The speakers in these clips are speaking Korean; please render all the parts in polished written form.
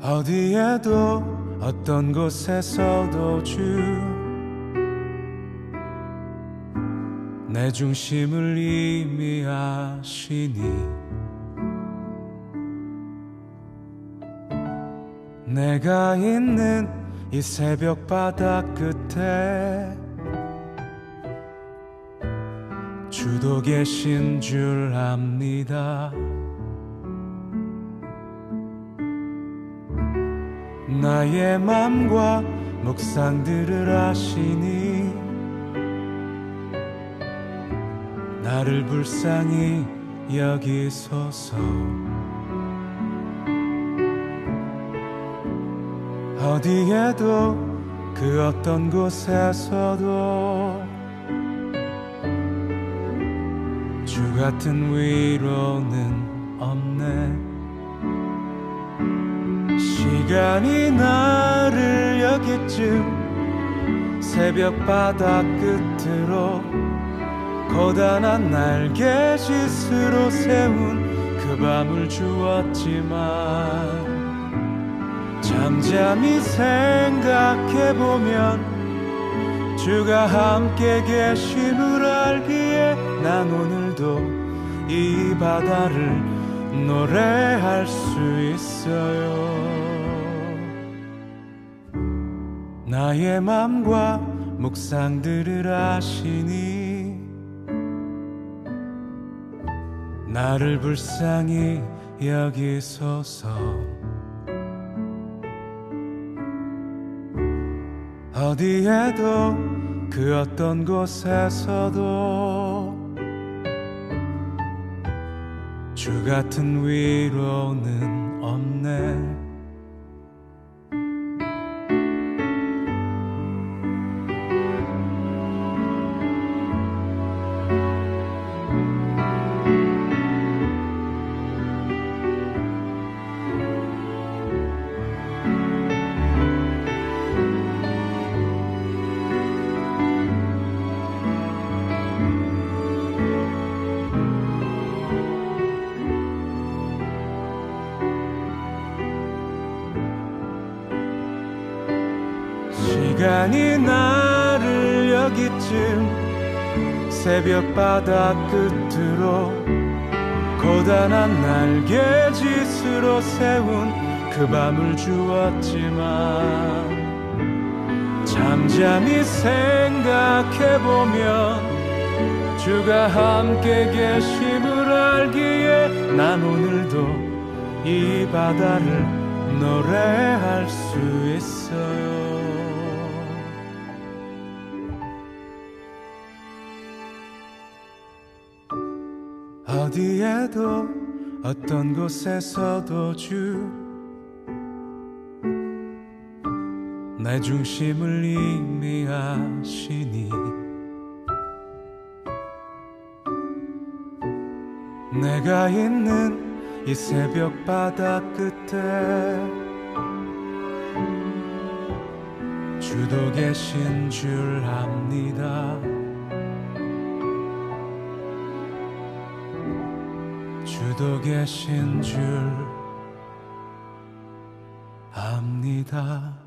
어디에도 어떤 곳에서도 주 내 중심을 이미 아시니 내가 있는 이 새벽 바다 끝에 주도 계신 줄 압니다. 나의 맘과 묵상들을 아시니 나를 불쌍히 여기소서. 어디에도 그 어떤 곳에서도 주 같은 위로는 없네. 시간이 나를 여기쯤 새벽 바다 끝으로 고단한 날개짓으로 세운 그 밤을 주었지만 잠잠히 생각해보면 주가 함께 계심을 알기에 난 오늘도 이 바다를 노래할 수 있어요. 나의 맘과 묵상들을 아시니 나를 불쌍히 여기소서. 어디에도 그 어떤 곳에서도 주 같은 위로는 없네. 시간이 나를 여기쯤 새벽 바다 끝으로 고단한 날개짓으로 세운 그 밤을 주었지만 잠잠히 생각해보면 주가 함께 계심을 알기에 난 오늘도 이 바다를 노래할 수 있어요. 어디에도 어떤 곳에서도 주 내 중심을 이미 아시니 내가 있는 이 새벽 바다 끝에 주도 계신 줄 압니다. 주도 계신 줄 압니다.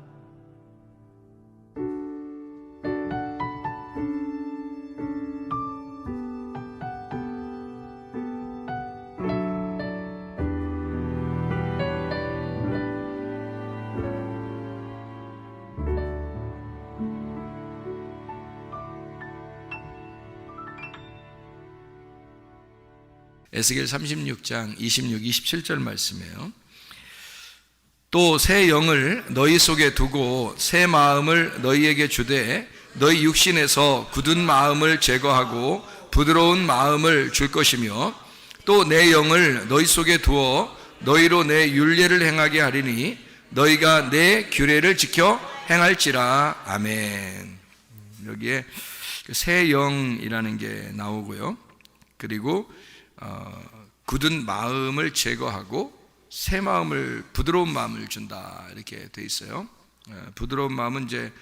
에스겔 36장 26, 27절 말씀이에요. 또 새 영을 너희 속에 두고 새 마음을 너희에게 주되 너희 육신에서 굳은 마음을 제거하고 부드러운 마음을 줄 것이며 또 내 영을 너희 속에 두어 너희로 내 율례를 행하게 하리니 너희가 내 규례를 지켜 행할지라. 아멘. 여기에 새 영이라는 게 나오고요. 그리고 굳은 마음을 제거하고 새 마음을, 부드러운 마음을 준다 이렇게 돼 있어요. 부드러운 마음은 이제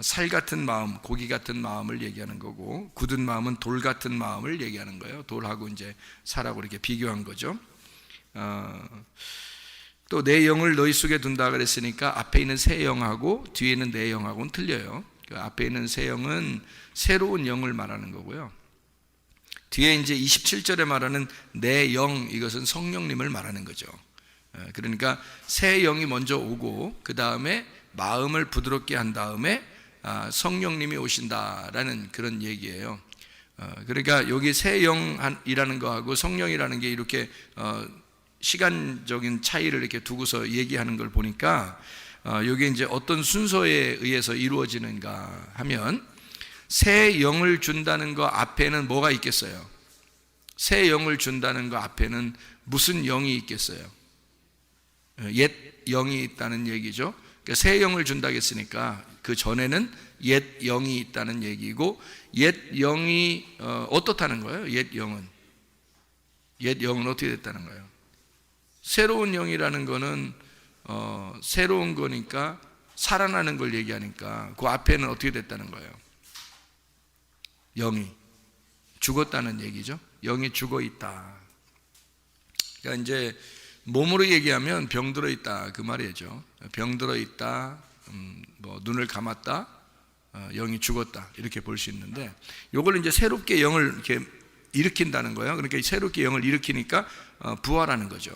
살 같은 마음, 고기 같은 마음을 얘기하는 거고, 굳은 마음은 돌 같은 마음을 얘기하는 거예요. 돌하고 이제 살하고 이렇게 비교한 거죠. 또 내 영을 너희 속에 둔다 그랬으니까 앞에 있는 새 영하고 뒤에 있는 내 영하고는 틀려요. 그 앞에 있는 새 영은 새로운 영을 말하는 거고요. 뒤에 이제 27절에 말하는 내 영, 이것은 성령님을 말하는 거죠. 그러니까 새 영이 먼저 오고 그 다음에 마음을 부드럽게 한 다음에 성령님이 오신다라는 그런 얘기예요. 그러니까 여기 새 영이라는 거하고 성령이라는 게 이렇게 시간적인 차이를 이렇게 두고서 얘기하는 걸 보니까 이게 이제 어떤 순서에 의해서 이루어지는가 하면 새 영을 준다는 거 앞에는 뭐가 있겠어요? 새 영을 준다는 거 앞에는 무슨 영이 있겠어요? 옛 영이 있다는 얘기죠. 그러니까 새 영을 준다고 했으니까 그 전에는 옛 영이 있다는 얘기고, 옛 영이 어떻다는 거예요? 옛 영은 어떻게 됐다는 거예요? 새로운 영이라는 거는 새로운 거니까 살아나는 걸 얘기하니까 그 앞에는 어떻게 됐다는 거예요? 영이 죽었다는 얘기죠. 영이 죽어 있다. 그러니까 이제 몸으로 얘기하면 병들어 있다 그 말이죠. 병들어 있다, 뭐 눈을 감았다, 영이 죽었다 이렇게 볼 수 있는데, 이걸 이제 새롭게 영을 이렇게 일으킨다는 거예요. 그러니까 새롭게 영을 일으키니까 부활하는 거죠.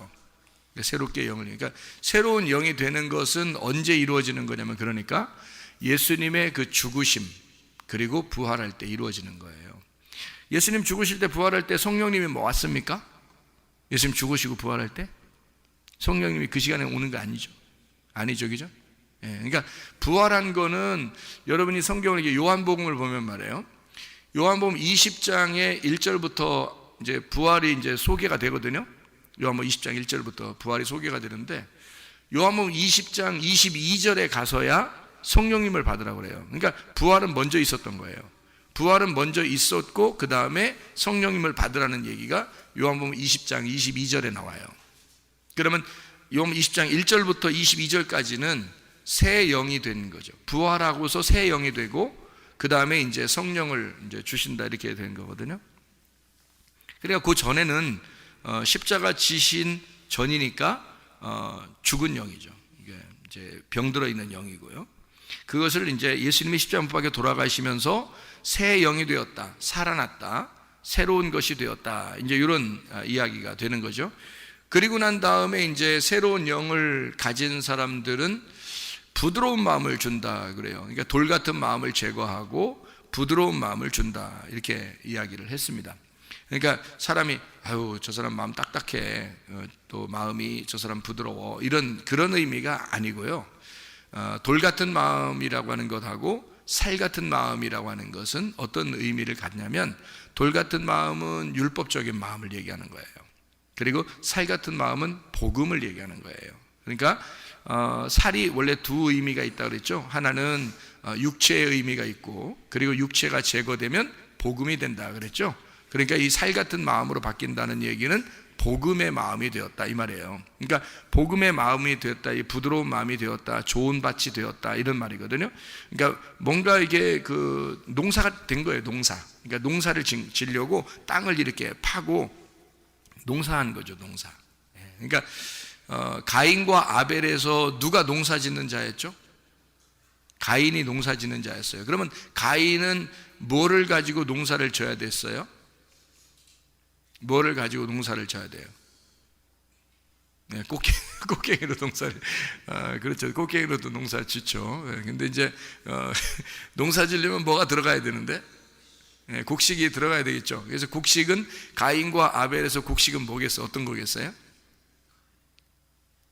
그러니까 새롭게 영을, 그러니까 새로운 영이 되는 것은 언제 이루어지는 거냐면, 그러니까 예수님의 그 죽으심 그리고 부활할 때 이루어지는 거예요. 예수님 죽으실 때 부활할 때 성령님이 뭐 왔습니까? 예수님 죽으시고 부활할 때 성령님이 그 시간에 오는 거 아니죠? 그죠? 예, 그러니까 부활한 거는 여러분이 성경을 이렇게 요한복음을 보면 말이에요. 요한복음 20장의 1절부터 이제 부활이 이제 소개가 되거든요. 요한복음 20장 1절부터 부활이 소개가 되는데, 요한복음 20장 22절에 가서야 성령님을 받으라고 그래요. 그러니까 부활은 먼저 있었던 거예요. 부활은 먼저 있었고 그 다음에 성령님을 받으라는 얘기가 요한복음 20장 22절에 나와요. 그러면 요한복음 20장 1절부터 22절까지는 새 영이 된 거죠. 부활하고서 새 영이 되고 그 다음에 이제 성령을 이제 주신다 이렇게 된 거거든요. 그러니까 그 전에는 십자가 지신 전이니까 죽은 영이죠. 이게 이제 병들어 있는 영이고요. 그것을 이제 예수님이 십자가 못 박혀 돌아가시면서 새 영이 되었다, 살아났다, 새로운 것이 되었다, 이제 이런 이야기가 되는 거죠. 그리고 난 다음에 이제 새로운 영을 가진 사람들은 부드러운 마음을 준다 그래요. 그러니까 돌 같은 마음을 제거하고 부드러운 마음을 준다 이렇게 이야기를 했습니다. 그러니까 사람이 저 사람 마음 딱딱해, 또 마음이 저 사람 부드러워, 그런 의미가 아니고요. 돌 같은 마음이라고 하는 것하고 살 같은 마음이라고 하는 것은 어떤 의미를 갖냐면, 돌 같은 마음은 율법적인 마음을 얘기하는 거예요. 그리고 살 같은 마음은 복음을 얘기하는 거예요. 그러니까 살이 원래 두 의미가 있다고 그랬죠. 하나는 육체의 의미가 있고, 그리고 육체가 제거되면 복음이 된다 그랬죠. 그러니까 이 살 같은 마음으로 바뀐다는 얘기는 복음의 마음이 되었다 이 말이에요. 그러니까 복음의 마음이 되었다, 이 부드러운 마음이 되었다, 좋은 밭이 되었다 이런 말이거든요. 그러니까 뭔가 이게 그 농사가 된 거예요. 농사. 그러니까 농사를 지려고 땅을 이렇게 파고 농사한 거죠. 농사. 그러니까 가인과 아벨에서 누가 농사 짓는 자였죠? 가인이 농사 짓는 자였어요. 그러면 가인은 뭐를 가지고 농사를 져야 됐어요? 뭐를 가지고 농사를 져야 돼요? 네, 꽃갱이로 농사를, 그렇죠. 꽃갱이로도 농사를 짓죠. 근데 이제, 농사 지려면 뭐가 들어가야 되는데? 네, 곡식이 들어가야 되겠죠. 그래서 곡식은 가인과 아벨에서 곡식은 뭐겠어요? 어떤 거겠어요?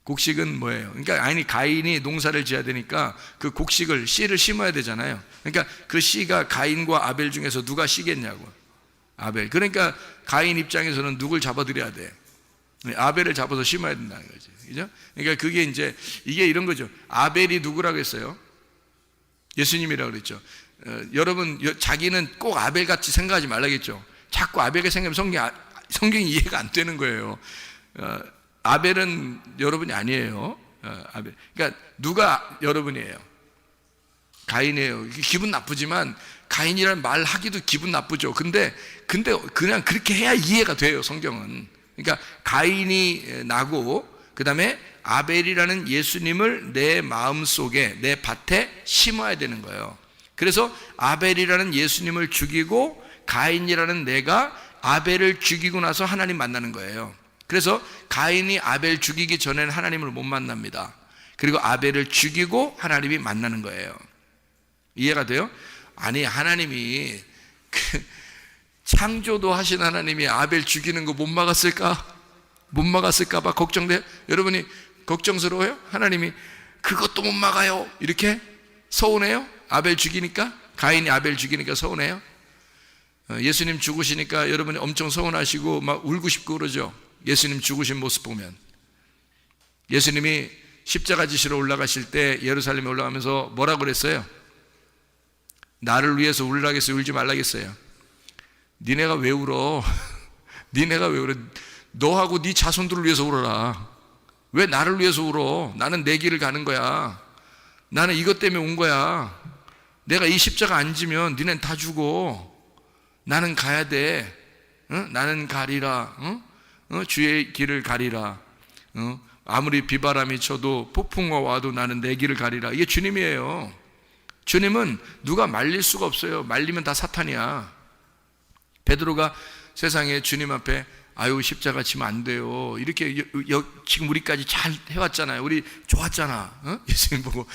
곡식은 뭐예요? 그러니까 가인이 농사를 지어야 되니까 그 곡식을, 씨를 심어야 되잖아요. 그러니까 그 씨가 가인과 아벨 중에서 누가 씨겠냐고. 아벨. 그러니까 가인 입장에서는 누굴 잡아들여야 돼? 아벨을 잡아서 심어야 된다는 거죠. 그죠? 그러니까 그게 이제 이게 이런 거죠. 아벨이 누구라고 했어요? 예수님이라고 그랬죠. 여러분 자기는 꼭 아벨 같이 생각하지 말라겠죠. 자꾸 아벨을 생각하면 성경이 이해가 안 되는 거예요. 아벨은 여러분이 아니에요. 아벨. 그러니까 누가 여러분이에요? 가인이에요. 기분 나쁘지만 가인이라는 말 하기도 기분 나쁘죠. 근데 그냥 그렇게 해야 이해가 돼요, 성경은. 그러니까 가인이 나고 그 다음에 아벨이라는 예수님을 내 마음속에, 내 밭에 심어야 되는 거예요. 그래서 아벨이라는 예수님을 죽이고 가인이라는 내가 아벨을 죽이고 나서 하나님 만나는 거예요. 그래서 가인이 아벨 죽이기 전에는 하나님을 못 만납니다. 그리고 아벨을 죽이고 하나님이 만나는 거예요. 이해가 돼요? 아니, 하나님이 창조도 하신 하나님이 아벨 죽이는 거 못 막았을까? 못 막았을까 봐 걱정돼요? 여러분이 걱정스러워요? 하나님이 그것도 못 막아요 이렇게 서운해요? 아벨 죽이니까? 가인이 아벨 죽이니까 서운해요? 예수님 죽으시니까 여러분이 엄청 서운하시고 막 울고 싶고 그러죠? 예수님 죽으신 모습 보면. 예수님이 십자가 지시러 올라가실 때 예루살렘에 올라가면서 뭐라고 그랬어요? 나를 위해서 울라겠어요? 울지 말라겠어요? 니네가 왜 울어? 니네가 왜 울어? 너하고 네 자손들을 위해서 울어라. 왜 나를 위해서 울어? 나는 내 길을 가는 거야. 나는 이것 때문에 온 거야. 내가 이 십자가 안 지면 니넨 다 죽어. 나는 가야 돼. 나는 가리라. 주의 길을 가리라. 아무리 비바람이 쳐도 폭풍과 와도 나는 내 길을 가리라. 이게 주님이에요. 주님은 누가 말릴 수가 없어요. 말리면 다 사탄이야. 베드로가 세상에 주님 앞에 아유 십자가 지면 안 돼요 이렇게 지금 우리까지 잘 해왔잖아요. 우리 좋았잖아. 예수님 보고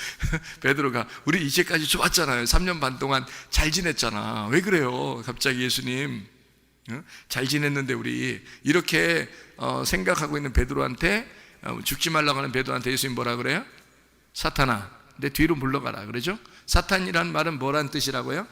베드로가 우리 이제까지 좋았잖아요. 3년 반 동안 잘 지냈잖아. 왜 그래요 갑자기 예수님? 잘 지냈는데 우리 이렇게 생각하고 있는 베드로한테, 죽지 말라고 하는 베드로한테 예수님 뭐라 그래요? 사탄아 내 뒤로 물러가라 그러죠. 사탄이란 말은 뭐란 뜻이라고요?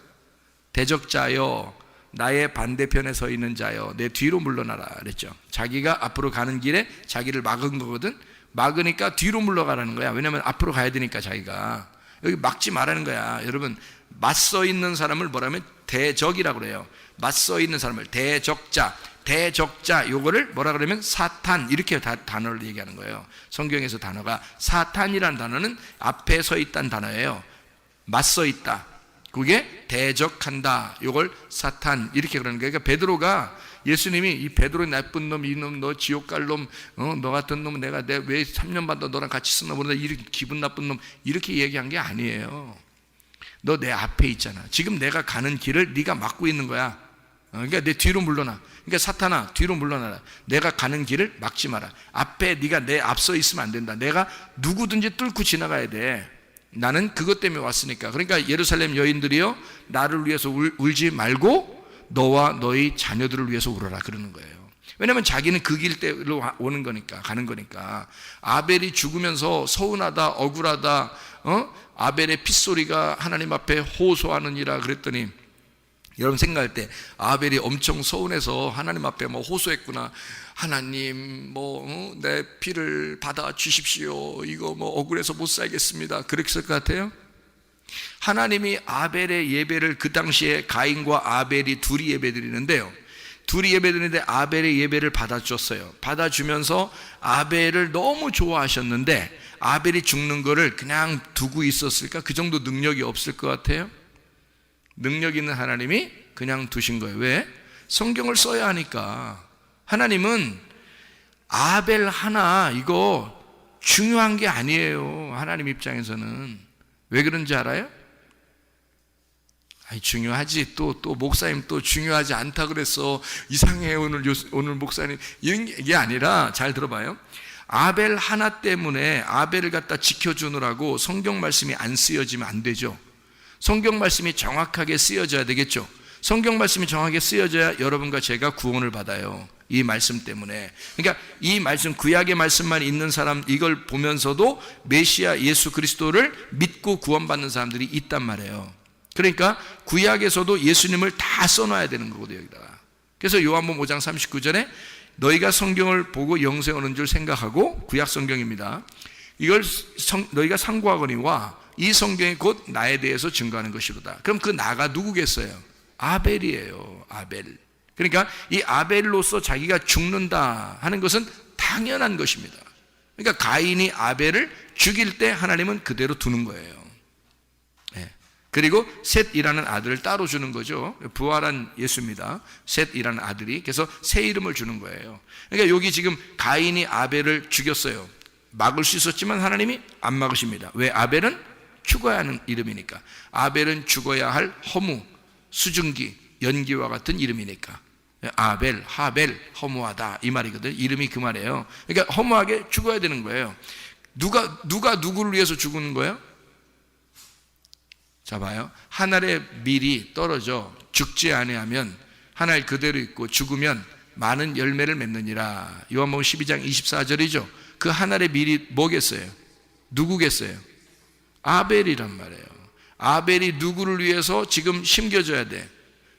대적자여, 나의 반대편에 서 있는 자여, 내 뒤로 물러나라 그랬죠. 자기가 앞으로 가는 길에 자기를 막은 거거든. 막으니까 뒤로 물러가라는 거야. 왜냐하면 앞으로 가야 되니까. 자기가 여기 막지 말라는 거야. 여러분, 맞서 있는 사람을 뭐라면 대적이라고 그래요. 맞서 있는 사람을 대적자, 요거를 뭐라 그러면 사탄, 이렇게 단어를 얘기하는 거예요. 성경에서 단어가 사탄이라는 단어는 앞에 서 있다는 단어예요. 맞서 있다, 그게 대적한다, 요걸 사탄 이렇게 그러는 거예요. 그러니까 베드로가, 예수님이 이 베드로 나쁜 놈, 이놈 너 지옥 갈 놈, 너 같은 놈은 내가 왜 3년 반 더 너랑 같이 있었나 모르다, 이렇게 기분 나쁜 놈 이렇게 얘기한 게 아니에요. 너 내 앞에 있잖아. 지금 내가 가는 길을 네가 막고 있는 거야. 그러니까 내 뒤로 물러나. 그러니까 사탄아 뒤로 물러나라. 내가 가는 길을 막지 마라. 앞에 네가 내 앞서 있으면 안 된다. 내가 누구든지 뚫고 지나가야 돼. 나는 그것 때문에 왔으니까. 그러니까 예루살렘 여인들이요, 나를 위해서 울지 말고 너와 너희 자녀들을 위해서 울어라 그러는 거예요. 왜냐하면 자기는 그 길대로 오는 거니까, 가는 거니까. 아벨이 죽으면서 서운하다, 억울하다, 아벨의 핏소리가 하나님 앞에 호소하느니라 그랬더니, 여러분 생각할 때 아벨이 엄청 서운해서 하나님 앞에 뭐 호소했구나. 하나님 내 피를 받아 주십시오. 이거 억울해서 못 살겠습니다. 그랬을 것 같아요? 하나님이 아벨의 예배를, 그 당시에 가인과 아벨이 둘이 예배드리는데요, 둘이 예배드리는데 아벨의 예배를 받아줬어요. 받아주면서 아벨을 너무 좋아하셨는데 아벨이 죽는 거를 그냥 두고 있었을까? 그 정도 능력이 없을 것 같아요? 능력 있는 하나님이 그냥 두신 거예요. 왜? 성경을 써야 하니까. 하나님은 아벨 하나 이거 중요한 게 아니에요. 하나님 입장에서는. 왜 그런지 알아요? 아니, 중요하지. 또 목사님 또 중요하지 않다 그랬어. 이상해 오늘 목사님. 이런 게 아니라, 잘 들어봐요. 아벨 하나 때문에 아벨을 갖다 지켜주느라고 성경 말씀이 안 쓰여지면 안 되죠. 성경 말씀이 정확하게 쓰여져야 되겠죠. 성경 말씀이 정확하게 쓰여져야 여러분과 제가 구원을 받아요. 이 말씀 때문에. 그러니까 이 말씀, 구약의 말씀만 있는 사람, 이걸 보면서도 메시아 예수 그리스도를 믿고 구원받는 사람들이 있단 말이에요. 그러니까 구약에서도 예수님을 다 써놔야 되는 거거든요, 여기다가. 그래서 요한복음 5장 39절에 너희가 성경을 보고 영생 얻는 줄 생각하고, 구약 성경입니다, 이걸 너희가 상고하거니와 이 성경이 곧 나에 대해서 증거하는 것이로다. 그럼 그 나가 누구겠어요? 아벨이에요. 아벨. 그러니까 이 아벨로서 자기가 죽는다 하는 것은 당연한 것입니다. 그러니까 가인이 아벨을 죽일 때 하나님은 그대로 두는 거예요. 네. 그리고 셋이라는 아들을 따로 주는 거죠. 부활한 예수입니다. 셋이라는 아들이. 그래서 새 이름을 주는 거예요. 그러니까 여기 지금 가인이 아벨을 죽였어요. 막을 수 있었지만 하나님이 안 막으십니다. 왜? 아벨은 죽어야 하는 이름이니까. 아벨은 죽어야 할 허무, 수증기, 연기와 같은 이름이니까. 아벨, 하벨, 허무하다 이 말이거든. 이름이 그 말이에요. 그러니까 허무하게 죽어야 되는 거예요. 누가 누구를 위해서 죽는 거예요? 자 봐요. 하늘의 밀이 떨어져 죽지 아니하면 하늘 그대로 있고 죽으면 많은 열매를 맺느니라. 요한복음 12장 24절이죠. 그 하늘의 밀이 뭐겠어요? 누구겠어요? 아벨이란 말이에요. 아벨이 누구를 위해서 지금 심겨져야 돼?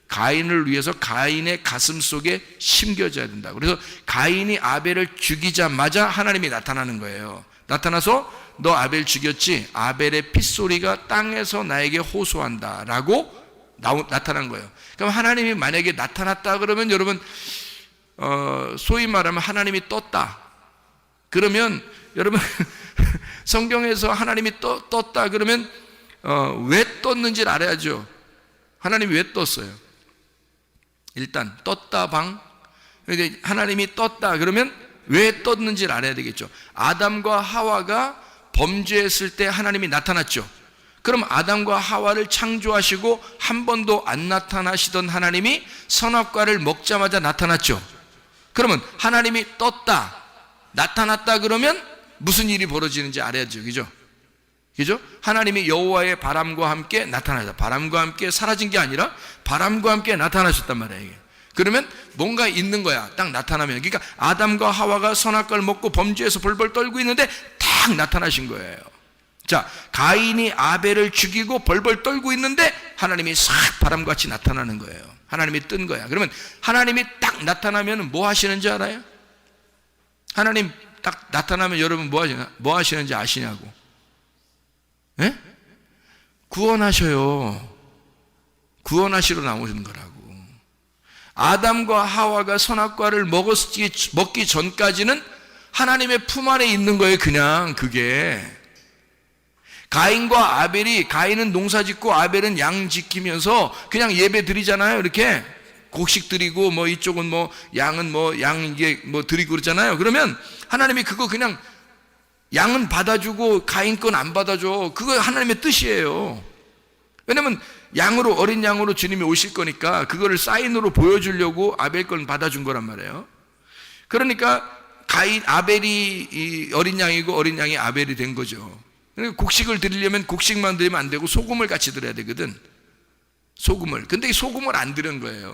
가인을 위해서 가인의 가슴 속에 심겨져야 된다. 그래서 가인이 아벨을 죽이자마자 하나님이 나타나는 거예요. 나타나서 너 아벨 죽였지? 아벨의 핏소리가 땅에서 나에게 호소한다 라고 나타난 거예요. 그럼 하나님이 만약에 나타났다 그러면 여러분 소위 말하면 하나님이 떴다 그러면 여러분 성경에서 하나님이 떴다 그러면 왜 떴는지를 알아야죠. 하나님이 왜 떴어요? 일단 떴다 방. 하나님이 떴다 그러면 왜 떴는지를 알아야 되겠죠. 아담과 하와가 범죄했을 때 하나님이 나타났죠. 그럼 아담과 하와를 창조하시고 한 번도 안 나타나시던 하나님이 선악과를 먹자마자 나타났죠. 그러면 하나님이 떴다, 나타났다 그러면 무슨 일이 벌어지는지 알아야죠. 그죠? 그죠? 하나님이 여호와의 바람과 함께 나타나셨다. 바람과 함께 사라진 게 아니라 바람과 함께 나타나셨단 말이에요. 이게. 그러면 뭔가 있는 거야. 딱 나타나면. 그러니까 아담과 하와가 선악과를 먹고 범죄해서 벌벌 떨고 있는데 딱 나타나신 거예요. 자, 가인이 아벨을 죽이고 벌벌 떨고 있는데 하나님이 싹 바람같이 나타나는 거예요. 하나님이 뜬 거야. 그러면 하나님이 딱 나타나면 뭐 하시는지 알아요? 하나님 딱 나타나면 여러분 뭐 하시는지 아시냐고? 예? 구원하셔요. 구원하시러 나오시는 거라고. 아담과 하와가 선악과를 먹기 전까지는 하나님의 품 안에 있는 거예요. 그냥 그게. 가인과 아벨이, 가인은 농사 짓고 아벨은 양 지키면서 그냥 예배 드리잖아요. 이렇게 곡식 드리고 뭐 이쪽은 뭐 양은 뭐 양 이게 뭐 드리고 그러잖아요. 그러면 하나님이 그거 그냥 양은 받아주고 가인 건 안 받아줘. 그거 하나님의 뜻이에요. 왜냐면 양으로, 어린 양으로 주님이 오실 거니까 그거를 사인으로 보여주려고 아벨 건 받아준 거란 말이에요. 그러니까 아벨이 어린 양이고 어린 양이 아벨이 된 거죠. 그러니까 곡식을 드리려면 곡식만 드리면 안 되고 소금을 같이 드려야 되거든. 소금을. 근데 이 소금을 안 드린 거예요.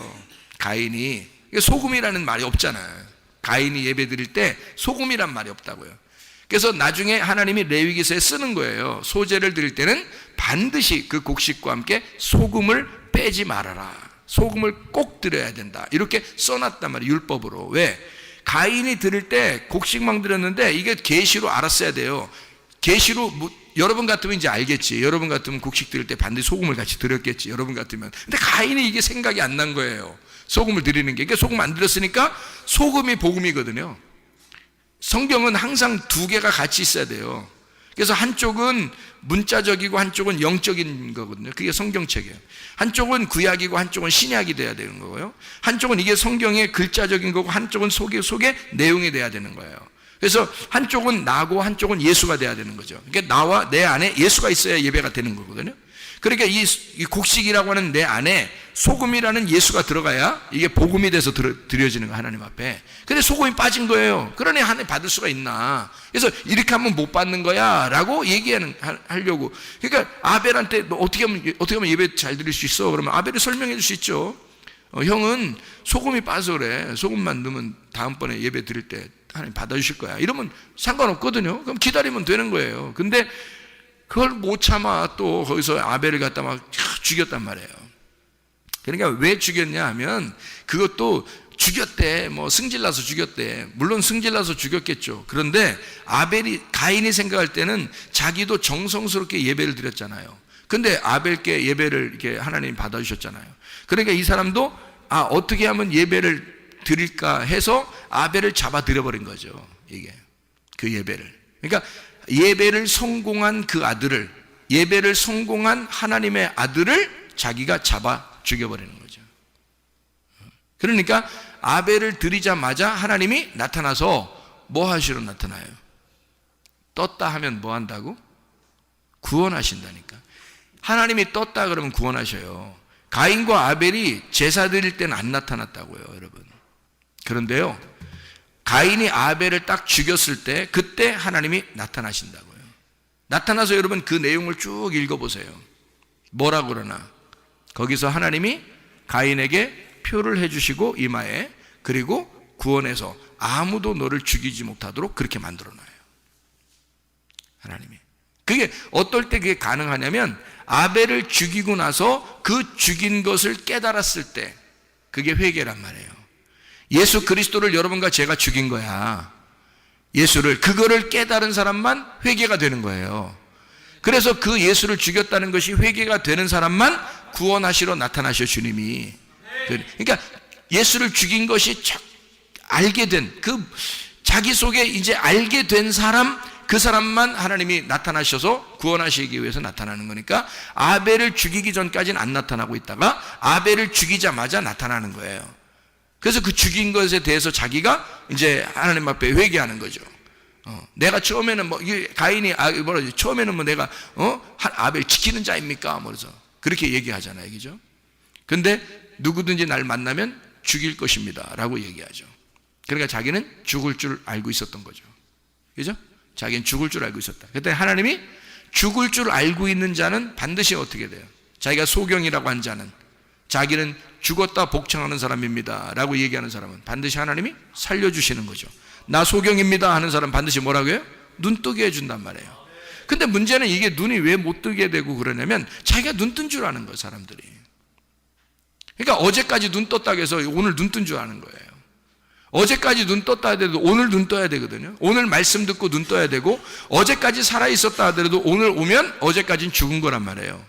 가인이. 소금이라는 말이 없잖아요. 가인이 예배 드릴 때 소금이란 말이 없다고요. 그래서 나중에 하나님이 레위기서에 쓰는 거예요. 소제를 드릴 때는 반드시 그 곡식과 함께 소금을 빼지 말아라. 소금을 꼭 드려야 된다. 이렇게 써놨단 말이에요. 율법으로. 왜? 가인이 드릴 때 곡식만 드렸는데 이게 계시로 알았어야 돼요. 계시로 여러분 같으면 이제 알겠지. 여러분 같으면 곡식 드릴 때 반드시 소금을 같이 드렸겠지. 여러분 같으면. 근데 가인이 이게 생각이 안 난 거예요. 소금을 드리는 게. 그러니까 소금 안 드렸으니까 소금이 복음이거든요. 성경은 항상 두 개가 같이 있어야 돼요. 그래서 한쪽은 문자적이고 한쪽은 영적인 거거든요. 그게 성경책이에요. 한쪽은 구약이고 한쪽은 신약이 돼야 되는 거고요. 한쪽은 이게 성경의 글자적인 거고 한쪽은 속에 내용이 돼야 되는 거예요. 그래서 한쪽은 나고 한쪽은 예수가 돼야 되는 거죠. 그러니까 나와 내 안에 예수가 있어야 예배가 되는 거거든요. 그러니까 이 곡식이라고 하는 내 안에 소금이라는 예수가 들어가야 이게 복음이 돼서 드려지는 거예요. 하나님 앞에. 근데 소금이 빠진 거예요. 그러니 하나님 받을 수가 있나. 그래서 이렇게 하면 못 받는 거야 라고 하려고. 그러니까 아벨한테 너 어떻게 하면 예배 잘 드릴 수 있어? 그러면 아벨이 설명해 줄 수 있죠. 형은 소금이 빠져 그래. 소금만 넣으면 다음번에 예배 드릴 때 하나님 받아주실 거야. 이러면 상관없거든요. 그럼 기다리면 되는 거예요. 근데 그걸 못 참아 또 거기서 아벨을 갖다 막 죽였단 말이에요. 그러니까 왜 죽였냐 하면 그것도 죽였대. 뭐 승질나서 죽였대. 물론 승질나서 죽였겠죠. 그런데 가인이 생각할 때는 자기도 정성스럽게 예배를 드렸잖아요. 근데 아벨께 예배를 이렇게 하나님이 받아주셨잖아요. 그러니까 이 사람도 어떻게 하면 예배를 드릴까 해서 아벨을 잡아 들여버린 거죠. 이게 그 예배를. 그러니까 예배를 성공한 그 아들을, 예배를 성공한 하나님의 아들을 자기가 잡아 죽여버리는 거죠. 그러니까 아벨을 드리자마자 하나님이 나타나서 뭐 하시러 나타나요? 떴다 하면 뭐 한다고? 구원하신다니까. 하나님이 떴다 그러면 구원하셔요. 가인과 아벨이 제사 드릴 때는 안 나타났다고요, 여러분. 그런데요, 가인이 아벨을 딱 죽였을 때 그때 하나님이 나타나신다고요. 나타나서 여러분 그 내용을 쭉 읽어보세요. 뭐라고 그러나? 거기서 하나님이 가인에게 표를 해주시고 이마에, 그리고 구원해서 아무도 너를 죽이지 못하도록 그렇게 만들어놔요, 하나님이. 그게 어떨 때 그게 가능하냐면 아벨을 죽이고 나서 그 죽인 것을 깨달았을 때, 그게 회개란 말이에요. 예수 그리스도를 여러분과 제가 죽인 거야. 예수를, 그거를 깨달은 사람만 회개가 되는 거예요. 그래서 그 예수를 죽였다는 것이 회개가 되는 사람만 구원하시러 나타나셔, 주님이. 그러니까 예수를 죽인 것이 알게 된, 그 자기 속에 이제 알게 된 사람, 그 사람만 하나님이 나타나셔서 구원하시기 위해서 나타나는 거니까, 아벨을 죽이기 전까지는 안 나타나고 있다가 아벨을 죽이자마자 나타나는 거예요. 그래서 그 죽인 것에 대해서 자기가 이제 하나님 앞에 회개하는 거죠. 내가 처음에는 가인이 처음에는 내가 아벨 지키는 자입니까? 그래서 그렇게 얘기하잖아요, 그죠? 근데 누구든지 날 만나면 죽일 것입니다라고 얘기하죠. 그러니까 자기는 죽을 줄 알고 있었던 거죠, 그죠? 자기는 죽을 줄 알고 있었다. 그때 하나님이 죽을 줄 알고 있는 자는 반드시 어떻게 돼요? 자기가 소경이라고 한 자는, 자기는 죽었다 복창하는 사람입니다 라고 얘기하는 사람은 반드시 하나님이 살려주시는 거죠. 나 소경입니다 하는 사람 반드시 뭐라고 해요? 눈 뜨게 해준단 말이에요. 근데 문제는 이게 눈이 왜 못 뜨게 되고 그러냐면 자기가 눈 뜬 줄 아는 거예요, 사람들이. 그러니까 어제까지 눈 떴다고 해서 오늘 눈 뜬 줄 아는 거예요. 어제까지 눈 떴다 하더라도 오늘 눈 떠야 되거든요. 오늘 말씀 듣고 눈 떠야 되고, 어제까지 살아있었다 하더라도 오늘 오면 어제까지는 죽은 거란 말이에요.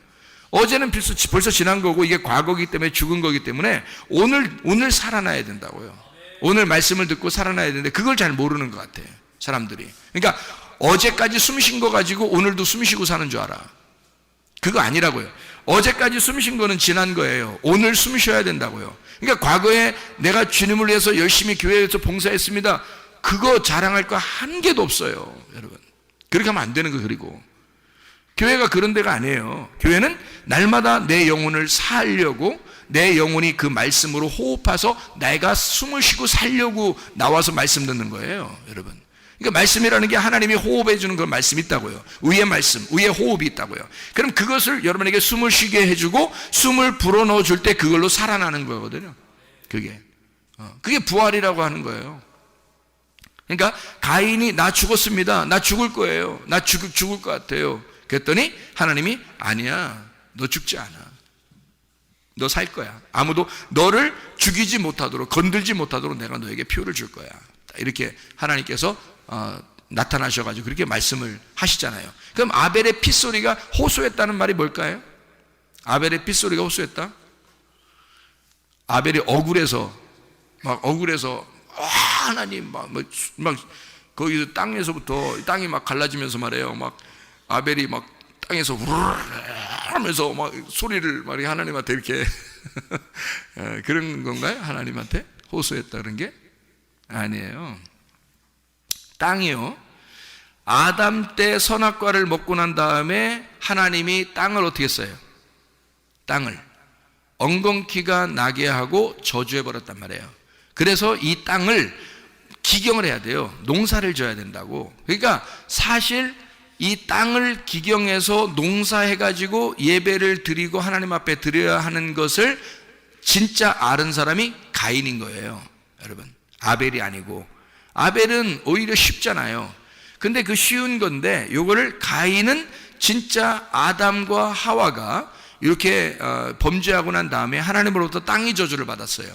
어제는 벌써 지난 거고 이게 과거이기 때문에 죽은 거기 때문에 오늘 살아나야 된다고요. 오늘 말씀을 듣고 살아나야 되는데 그걸 잘 모르는 것 같아요, 사람들이. 그러니까 어제까지 숨 쉰 거 가지고 오늘도 숨 쉬고 사는 줄 알아. 그거 아니라고요. 어제까지 숨 쉰 거는 지난 거예요. 오늘 숨 쉬어야 된다고요. 그러니까 과거에 내가 주님을 위해서 열심히 교회에서 봉사했습니다, 그거 자랑할 거 한 개도 없어요, 여러분. 그렇게 하면 안 되는 거. 그리고 교회가 그런 데가 아니에요. 교회는 날마다 내 영혼을 살려고, 내 영혼이 그 말씀으로 호흡해서 내가 숨을 쉬고 살려고 나와서 말씀 듣는 거예요, 여러분. 그러니까 말씀이라는 게 하나님이 호흡해 주는 그런 말씀이 있다고요. 의의 말씀, 의의 호흡이 있다고요. 그럼 그것을 여러분에게 숨을 쉬게 해주고 숨을 불어넣어 줄 때 그걸로 살아나는 거거든요. 그게 부활이라고 하는 거예요. 그러니까 가인이 나 죽었습니다, 나 죽을 거예요, 나 죽을 것 같아요. 그랬더니 하나님이 아니야, 너 죽지 않아, 너 살 거야. 아무도 너를 죽이지 못하도록, 건들지 못하도록 내가 너에게 표를 줄 거야. 이렇게 하나님께서 나타나셔가지고 그렇게 말씀을 하시잖아요. 그럼 아벨의 핏소리가 호소했다는 말이 뭘까요? 아벨의 핏소리가 호소했다? 아벨이 억울해서 하나님 막 거기서 땅에서부터 땅이 막 갈라지면서 말해요. 막 아벨이 막 땅에서 우르르 하면서 막 소리를 막 하나님한테 이렇게 그런 건가요? 하나님한테 호소했다 그런 게 아니에요. 땅이요, 아담 때 선악과를 먹고 난 다음에 하나님이 땅을 어떻게 했어요? 땅을 엉겅퀴가 나게 하고 저주해버렸단 말이에요. 그래서 이 땅을 기경을 해야 돼요. 농사를 져야 된다고. 그러니까 사실 이 땅을 기경해서 농사해가지고 예배를 드리고 하나님 앞에 드려야 하는 것을 진짜 아는 사람이 가인인 거예요, 여러분. 아벨이 아니고. 아벨은 오히려 쉽잖아요. 근데 그 쉬운 건데 요거를 가인은 진짜 아담과 하와가 이렇게 범죄하고 난 다음에 하나님으로부터 땅이 저주를 받았어요.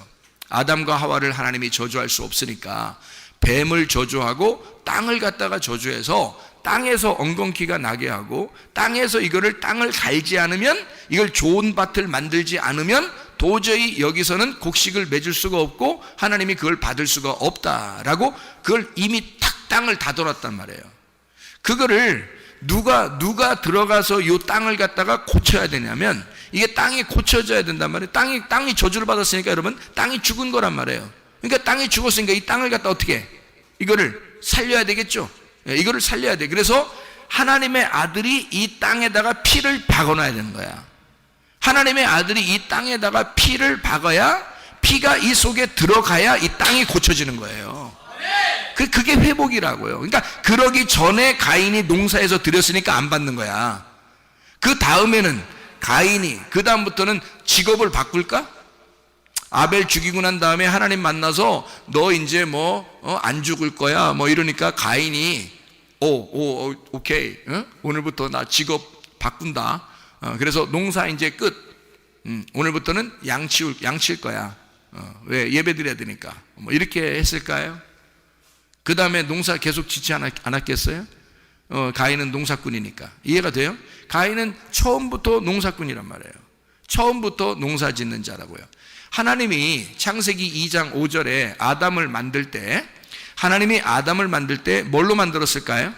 아담과 하와를 하나님이 저주할 수 없으니까 뱀을 저주하고 땅을 갖다가 저주해서 땅에서 엉겅퀴가 나게 하고, 땅에서 땅을 갈지 않으면, 이걸 좋은 밭을 만들지 않으면 도저히 여기서는 곡식을 맺을 수가 없고 하나님이 그걸 받을 수가 없다라고 그걸 이미 탁 땅을 다돌았단 말이에요. 그거를 누가 들어가서 이 땅을 갖다가 고쳐야 되냐면, 이게 땅이 고쳐져야 된단 말이에요. 땅이 저주를 받았으니까 여러분, 땅이 죽은 거란 말이에요. 그러니까 땅이 죽었으니까 이 땅을 갖다 어떻게 이거를 살려야 되겠죠. 이거를 살려야 돼. 그래서 하나님의 아들이 이 땅에다가 피를 박아놔야 되는 거야. 하나님의 아들이 이 땅에다가 피를 박아야, 피가 이 속에 들어가야 이 땅이 고쳐지는 거예요. 그게 회복이라고요. 그러니까 그러기 전에 가인이 농사에서 들였으니까 안 받는 거야. 그 다음에는 가인이, 그 다음부터는 직업을 바꿀까? 아벨 죽이고 난 다음에 하나님 만나서 너 이제 안 죽을 거야 이러니까 가인이 오케이, 오늘부터 나 직업 바꾼다. 그래서 농사 이제 끝. 오늘부터는 양칠 거야. 왜? 예배 드려야 되니까. 이렇게 했을까요? 그 다음에 농사 계속 짓지 않았겠어요? 가인은 농사꾼이니까. 이해가 돼요? 가인은 처음부터 농사꾼이란 말이에요. 처음부터 농사 짓는 자라고요. 하나님이 창세기 2장 5절에 아담을 만들 때, 하나님이 아담을 만들 때 뭘로 만들었을까요?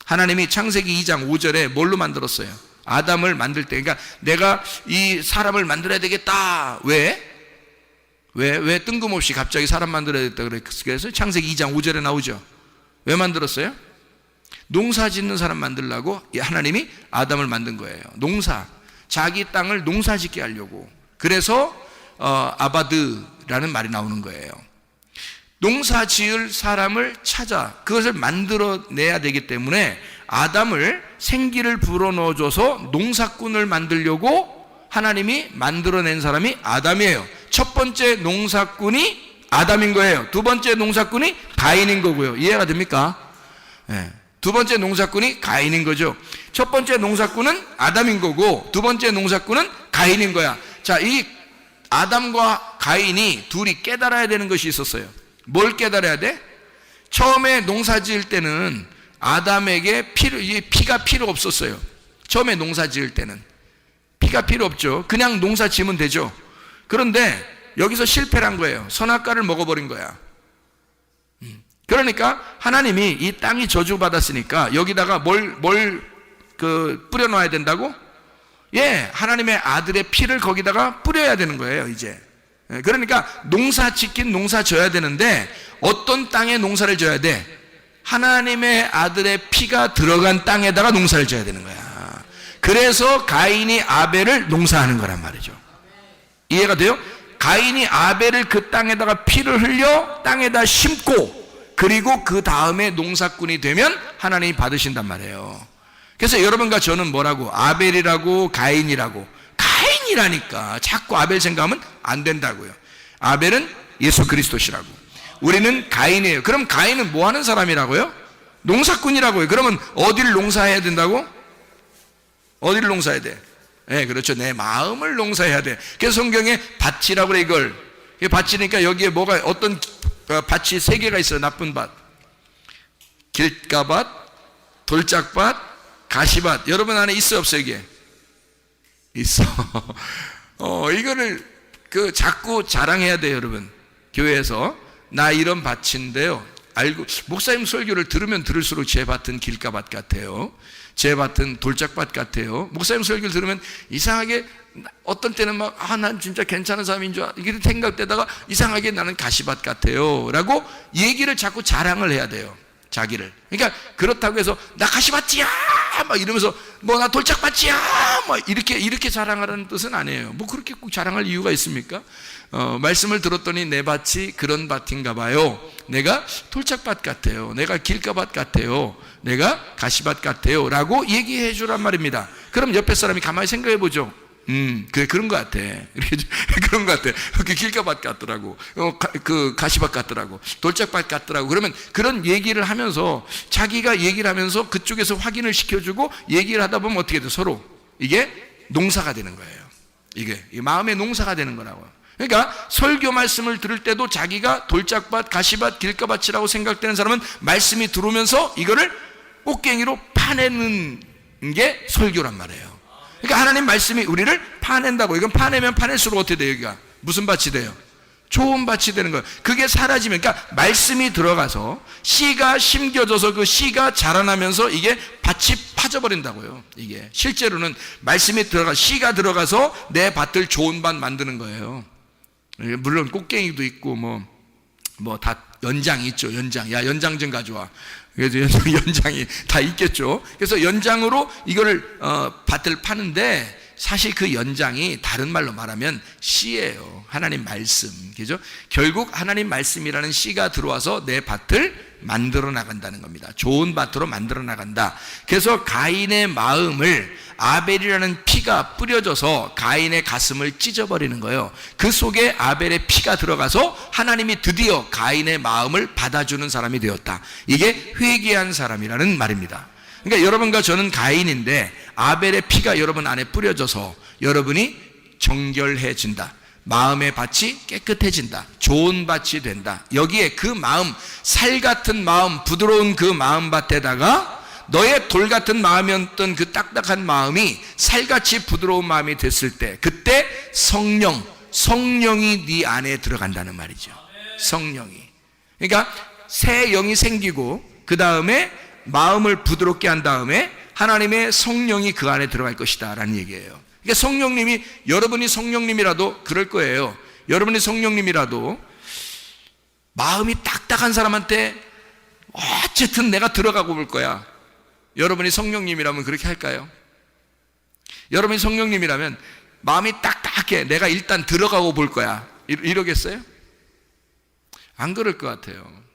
하나님이 창세기 2장 5절에 뭘로 만들었어요? 아담을 만들 때, 그러니까 내가 이 사람을 만들어야 되겠다. 왜 뜬금없이 갑자기 사람 만들어야 되겠다 그래서 창세기 2장 5절에 나오죠. 왜 만들었어요? 농사 짓는 사람 만들려고 하나님이 아담을 만든 거예요. 농사, 자기 땅을 농사 짓게 하려고. 그래서 아바드라는 말이 나오는 거예요. 농사 지을 사람을 찾아 그것을 만들어내야 되기 때문에 아담을 생기를 불어넣어줘서 농사꾼을 만들려고 하나님이 만들어낸 사람이 아담이에요. 첫 번째 농사꾼이 아담인 거예요. 두 번째 농사꾼이 가인인 거고요. 이해가 됩니까? 네. 두 번째 농사꾼이 가인인 거죠. 첫 번째 농사꾼은 아담인 거고 두 번째 농사꾼은 가인인 거야. 자, 이 아담과 가인이 둘이 깨달아야 되는 것이 있었어요. 뭘 깨달아야 돼? 처음에 농사 지을 때는 아담에게 피가 필요 없었어요. 처음에 농사 지을 때는 피가 필요 없죠. 그냥 농사 지으면 되죠. 그런데 여기서 실패를 한 거예요. 선악과를 먹어버린 거야. 그러니까 하나님이 이 땅이 저주받았으니까 여기다가 뭘 뿌려놔야 된다고? 예, 하나님의 아들의 피를 거기다가 뿌려야 되는 거예요, 이제. 그러니까 농사 짓긴 농사 져야 되는데 어떤 땅에 농사를 져야 돼? 하나님의 아들의 피가 들어간 땅에다가 농사를 져야 되는 거야. 그래서 가인이 아벨을 농사하는 거란 말이죠. 이해가 돼요? 가인이 아벨을 그 땅에다가 피를 흘려 땅에다 심고 그리고 그 다음에 농사꾼이 되면 하나님이 받으신단 말이에요. 그래서 여러분과 저는 뭐라고? 아벨이라고 가인이라고. 가인이라니까 자꾸 아벨 생각하면 안 된다고요. 아벨은 예수 그리스도시라고. 우리는 가인이에요. 그럼 가인은 뭐 하는 사람이라고요? 농사꾼이라고요. 그러면 어디를 농사해야 된다고? 어디를 농사해야 돼? 네, 그렇죠. 내 마음을 농사해야 돼. 그래서 성경에 밭이라고 그래, 이걸. 밭이니까 여기에 뭐가, 어떤 밭이 세 개가 있어요. 나쁜 밭. 길가밭, 돌짝밭, 가시밭. 여러분 안에 있어, 없어, 이게? 있어. 이거를 자꾸 자랑해야 돼요, 여러분. 교회에서. 나 이런 밭인데요. 알고, 목사님 설교를 들으면 들을수록 제 밭은 길가밭 같아요. 제 밭은 돌짝밭 같아요. 목사님 설교를 들으면 이상하게 어떤 때는 난 진짜 괜찮은 사람인 줄 이렇게 생각되다가 이상하게 나는 가시밭 같아요. 라고 얘기를 자꾸 자랑을 해야 돼요. 자기를. 그러니까 그렇다고 해서 나 가시밭이야! 막 이러면서 나 돌짝밭이야! 막 이렇게 자랑하라는 뜻은 아니에요. 그렇게 꼭 자랑할 이유가 있습니까? 말씀을 들었더니 내 밭이 그런 밭인가 봐요. 내가 돌짝밭 같아요. 내가 길가밭 같아요. 내가 가시밭 같아요. 라고 얘기해 주란 말입니다. 그럼 옆에 사람이 가만히 생각해 보죠. 그래, 그런 것 같아. 이렇게, 그런 것 같아. 길가밭 같더라고. 가시밭 같더라고. 돌짝밭 같더라고. 그러면 그런 얘기를 하면서 자기가 얘기를 하면서 그쪽에서 확인을 시켜주고 얘기를 하다 보면 어떻게 돼? 서로. 이게 농사가 되는 거예요. 이게 마음의 농사가 되는 거라고. 그러니까 설교 말씀을 들을 때도 자기가 돌짝밭, 가시밭, 길가밭이라고 생각되는 사람은 말씀이 들어오면서 이거를 꽃갱이로 파내는 게 설교란 말이에요. 그러니까 하나님 말씀이 우리를 파낸다고. 이건 파내면 파낼수록 어떻게 돼요? 여기가 무슨 밭이 돼요? 좋은 밭이 되는 거예요. 그게 사라지면, 그러니까 말씀이 들어가서 씨가 심겨져서 그 씨가 자라나면서 이게 밭이 파져버린다고요. 이게 실제로는 말씀이 씨가 들어가서 내 밭을 좋은 밭 만드는 거예요. 물론 꽃갱이도 있고 다 연장 있죠, 연장. 야, 연장 좀 가져와. 그래서 연장이 다 있겠죠. 그래서 연장으로 이거를 밭을 파는데, 사실 그 연장이 다른 말로 말하면 씨예요. 하나님 말씀. 그죠? 결국 하나님 말씀이라는 씨가 들어와서 내 밭을 만들어 나간다는 겁니다. 좋은 밭으로 만들어 나간다. 그래서 가인의 마음을 아벨이라는 피가 뿌려져서 가인의 가슴을 찢어버리는 거예요. 그 속에 아벨의 피가 들어가서 하나님이 드디어 가인의 마음을 받아주는 사람이 되었다. 이게 회개한 사람이라는 말입니다. 그러니까 여러분과 저는 가인인데 아벨의 피가 여러분 안에 뿌려져서 여러분이 정결해진다. 마음의 밭이 깨끗해진다. 좋은 밭이 된다. 여기에 그 마음, 살 같은 마음, 부드러운 그 마음밭에다가 너의 돌 같은 마음이었던 그 딱딱한 마음이 살같이 부드러운 마음이 됐을 때, 그때 성령이 네 안에 들어간다는 말이죠. 성령이. 그러니까 새 영이 생기고 그 다음에 마음을 부드럽게 한 다음에 하나님의 성령이 그 안에 들어갈 것이다 라는 얘기예요. 그러니까 성령님이, 여러분이 성령님이라도 그럴 거예요. 여러분이 성령님이라도 마음이 딱딱한 사람한테 어쨌든 내가 들어가고 볼 거야. 여러분이 성령님이라면 그렇게 할까요? 여러분이 성령님이라면 마음이 딱딱해, 내가 일단 들어가고 볼 거야, 이러겠어요? 안 그럴 것 같아요.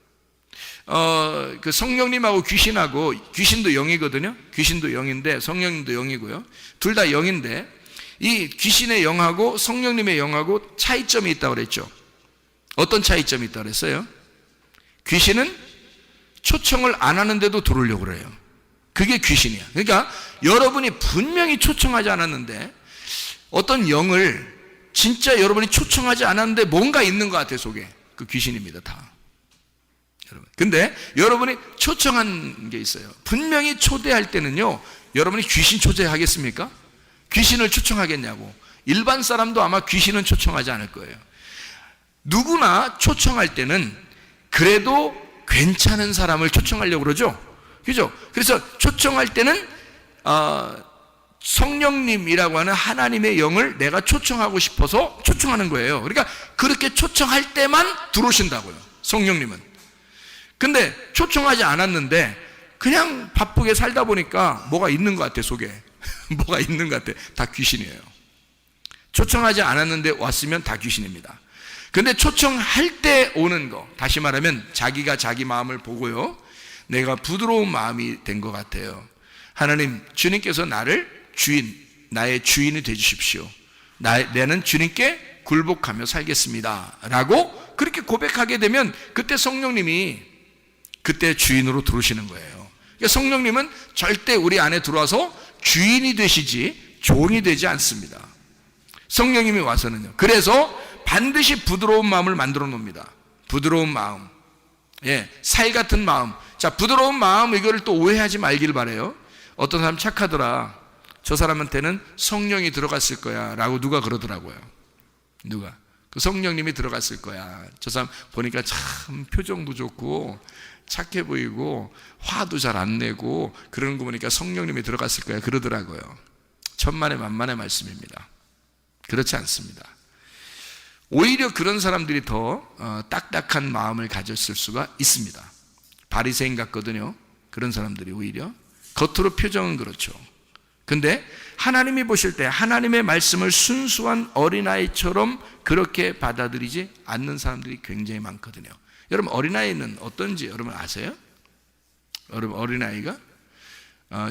그 성령님하고 귀신하고, 귀신도 영이거든요. 귀신도 영인데 성령님도 영이고요. 둘 다 영인데 이 귀신의 영하고 성령님의 영하고 차이점이 있다고 그랬죠. 어떤 차이점이 있다고 그랬어요? 귀신은 초청을 안 하는데도 들어오려고 그래요. 그게 귀신이야. 그러니까 여러분이 분명히 초청하지 않았는데 어떤 영을 진짜 여러분이 초청하지 않았는데 뭔가 있는 것 같아요. 속에. 그 귀신입니다. 다. 여러분. 근데 여러분이 초청한 게 있어요. 분명히 초대할 때는요, 여러분이 귀신 초대하겠습니까? 귀신을 초청하겠냐고. 일반 사람도 아마 귀신은 초청하지 않을 거예요. 누구나 초청할 때는 그래도 괜찮은 사람을 초청하려고 그러죠. 그죠? 그래서 초청할 때는 성령님이라고 하는 하나님의 영을 내가 초청하고 싶어서 초청하는 거예요. 그러니까 그렇게 초청할 때만 들어오신다고요. 성령님은. 근데 초청하지 않았는데 그냥 바쁘게 살다 보니까 뭐가 있는 것 같아, 속에. 뭐가 있는 것 같아. 다 귀신이에요. 초청하지 않았는데 왔으면 다 귀신입니다. 근데 초청할 때 오는 거, 다시 말하면 자기가 자기 마음을 보고요, 내가 부드러운 마음이 된 것 같아요. 하나님, 주님께서 나를 나의 주인이 되주십시오. 나는 주님께 굴복하며 살겠습니다 라고 그렇게 고백하게 되면 그때 성령님이 그때 주인으로 들어오시는 거예요. 그러니까 성령님은 절대 우리 안에 들어와서 주인이 되시지 종이 되지 않습니다. 성령님이 와서는요. 그래서 반드시 부드러운 마음을 만들어 놓습니다. 부드러운 마음. 예, 살 같은 마음. 자, 부드러운 마음, 이거를 또 오해하지 말길 바래요. 어떤 사람 착하더라. 저 사람한테는 성령이 들어갔을 거야 라고 누가 그러더라고요. 누가? 그 성령님이 들어갔을 거야. 저 사람 보니까 참 표정도 좋고 착해 보이고 화도 잘 안 내고 그러는 거 보니까 성령님이 들어갔을 거야 그러더라고요. 천만의 만만의 말씀입니다. 그렇지 않습니다. 오히려 그런 사람들이 더 딱딱한 마음을 가졌을 수가 있습니다. 바리새인 같거든요. 그런 사람들이 오히려 겉으로 표정은 그렇죠. 근데 하나님이 보실 때 하나님의 말씀을 순수한 어린아이처럼 그렇게 받아들이지 않는 사람들이 굉장히 많거든요. 여러분, 어린아이는 어떤지 여러분 아세요? 여러분, 어린아이가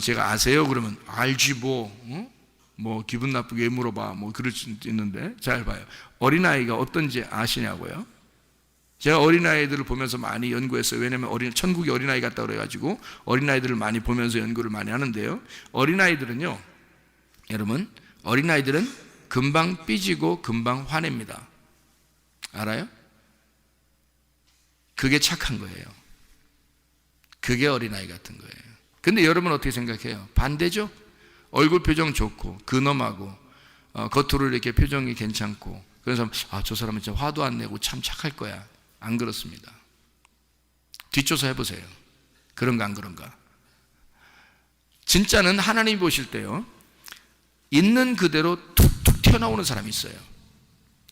제가 아세요? 그러면 알지 뭐 기분 나쁘게 왜 물어봐, 뭐 그럴 수 있는데, 잘 봐요. 어린아이가 어떤지 아시냐고요? 제가 어린아이들을 보면서 많이 연구했어요. 왜냐하면 천국이 어린아이 같다고 그래가지고 어린아이들을 많이 보면서 연구를 많이 하는데요, 어린아이들은요, 여러분, 어린아이들은 금방 삐지고 금방 화냅니다. 알아요? 그게 착한 거예요. 그게 어린아이 같은 거예요. 근데 여러분 어떻게 생각해요? 반대죠? 얼굴 표정 좋고 근엄하고 겉으로 이렇게 표정이 괜찮고 그래서 저 사람은 진짜 화도 안 내고 참 착할 거야. 안 그렇습니다. 뒷조사 해보세요. 그런가 안 그런가? 진짜는 하나님이 보실 때요, 있는 그대로 툭툭 튀어나오는 사람이 있어요.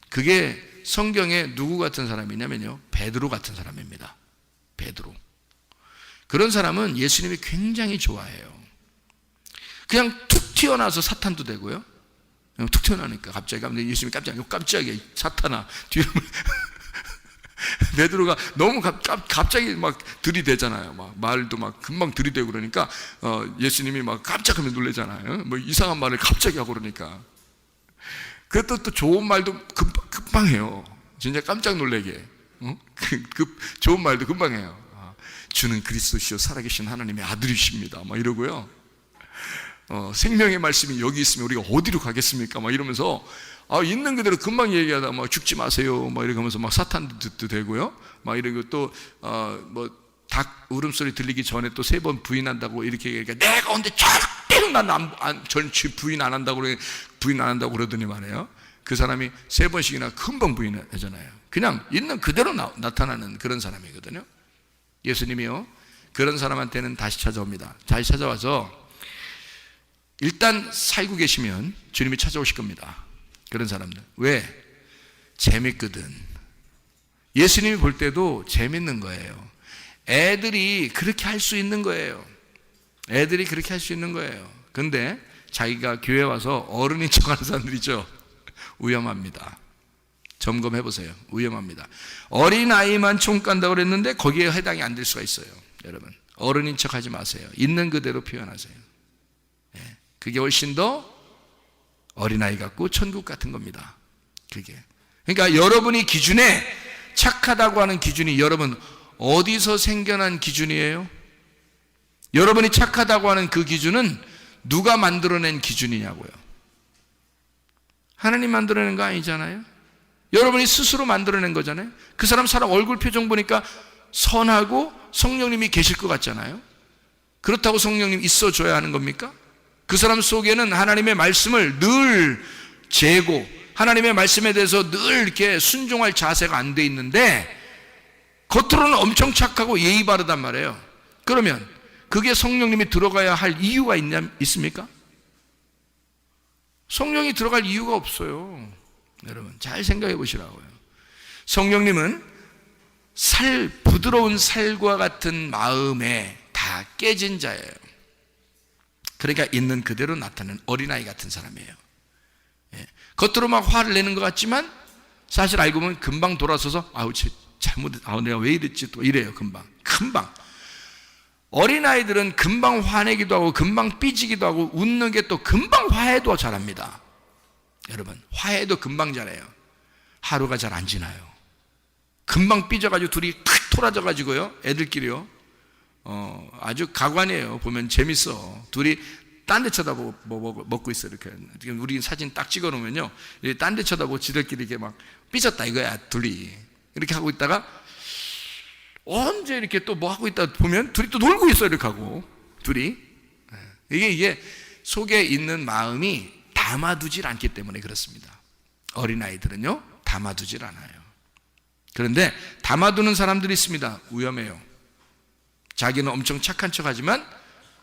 그게 성경에 누구 같은 사람이냐면요, 베드로 같은 사람입니다. 베드로. 그런 사람은 예수님이 굉장히 좋아해요. 그냥 툭 튀어나와서 사탄도 되고요. 툭 튀어나오니까 갑자기 예수님이 깜짝이야 사탄아 뒤로 베드로가 너무 갑자기 막 들이대잖아요. 막 말도 막 금방 들이대고 그러니까 예수님이 막 깜짝하면 놀래잖아요. 뭐 이상한 말을 갑자기 하고 그러니까. 그것도 또 좋은 말도 금방 해요. 진짜 깜짝 놀래게. 좋은 말도 금방 해요. 주는 그리스도시요 살아계신 하나님의 아들이십니다. 막 이러고요. 생명의 말씀이 여기 있으면 우리가 어디로 가겠습니까? 막 이러면서 있는 그대로 금방 얘기하다 막 죽지 마세요. 막 이렇게 하면서 막 사탄도 되고요. 막 이러고 또 닭 울음소리 들리기 전에 또 3번 부인한다고 이렇게 얘기하니까 내가 언제 절대로 전 부인 안 한다고 그러더니 말이에요. 그 사람이 3번씩이나 금방 부인하잖아요. 그냥 있는 그대로 나타나는 그런 사람이거든요. 예수님이요, 그런 사람한테는 다시 찾아옵니다. 다시 찾아와서 일단 살고 계시면 주님이 찾아오실 겁니다. 그런 사람들. 왜? 재밌거든. 예수님이 볼 때도 재밌는 거예요. 애들이 그렇게 할 수 있는 거예요. 애들이 그렇게 할 수 있는 거예요. 근데 자기가 교회 와서 어른인 척하는 사람들이죠. 위험합니다. 점검해 보세요. 위험합니다. 어린아이만 총 간다고 그랬는데 거기에 해당이 안 될 수가 있어요. 여러분, 어른인 척 하지 마세요. 있는 그대로 표현하세요. 그게 훨씬 더 어린아이 같고 천국 같은 겁니다. 그게. 그러니까 여러분이 기준에 착하다고 하는 기준이 여러분 어디서 생겨난 기준이에요? 여러분이 착하다고 하는 그 기준은 누가 만들어낸 기준이냐고요. 하나님 만들어낸 거 아니잖아요. 여러분이 스스로 만들어낸 거잖아요. 그 사람 얼굴 표정 보니까 선하고 성령님이 계실 것 같잖아요. 그렇다고 성령님 있어줘야 하는 겁니까? 그 사람 속에는 하나님의 말씀을 늘 재고 하나님의 말씀에 대해서 늘 이렇게 순종할 자세가 안 돼 있는데 겉으로는 엄청 착하고 예의 바르단 말이에요. 그러면 그게 성령님이 들어가야 할 이유가 있습니까? 성령이 들어갈 이유가 없어요. 여러분 잘 생각해 보시라고요. 성령님은 부드러운 살과 같은 마음에 다 깨진 자예요. 그러니까 있는 그대로 나타나는 어린아이 같은 사람이에요. 겉으로 막 화를 내는 것 같지만 사실 알고 보면 금방 돌아서서 내가 왜 이랬지 또 이래요. 금방 어린아이들은 금방 화내기도 하고 금방 삐지기도 하고 웃는 게 또 금방 화해도 잘합니다. 여러분 화해도 금방 잘해요. 하루가 잘 안 지나요. 금방 삐져가지고 둘이 탁 토라져가지고요, 애들끼리요, 아주 가관이에요. 보면 재밌어. 둘이 딴 데 쳐다보고 먹고 있어. 이렇게 우리 사진 딱 찍어 놓으면요, 딴 데 쳐다보고 지들끼리 이렇게 막 삐졌다 이거야. 둘이 이렇게 하고 있다가 언제 이렇게 또 뭐 하고 있다 보면 둘이 또 놀고 있어. 이렇게 하고 둘이 이게 속에 있는 마음이 담아두질 않기 때문에 그렇습니다. 어린아이들은요 담아두질 않아요. 그런데 담아두는 사람들이 있습니다. 위험해요. 자기는 엄청 착한 척하지만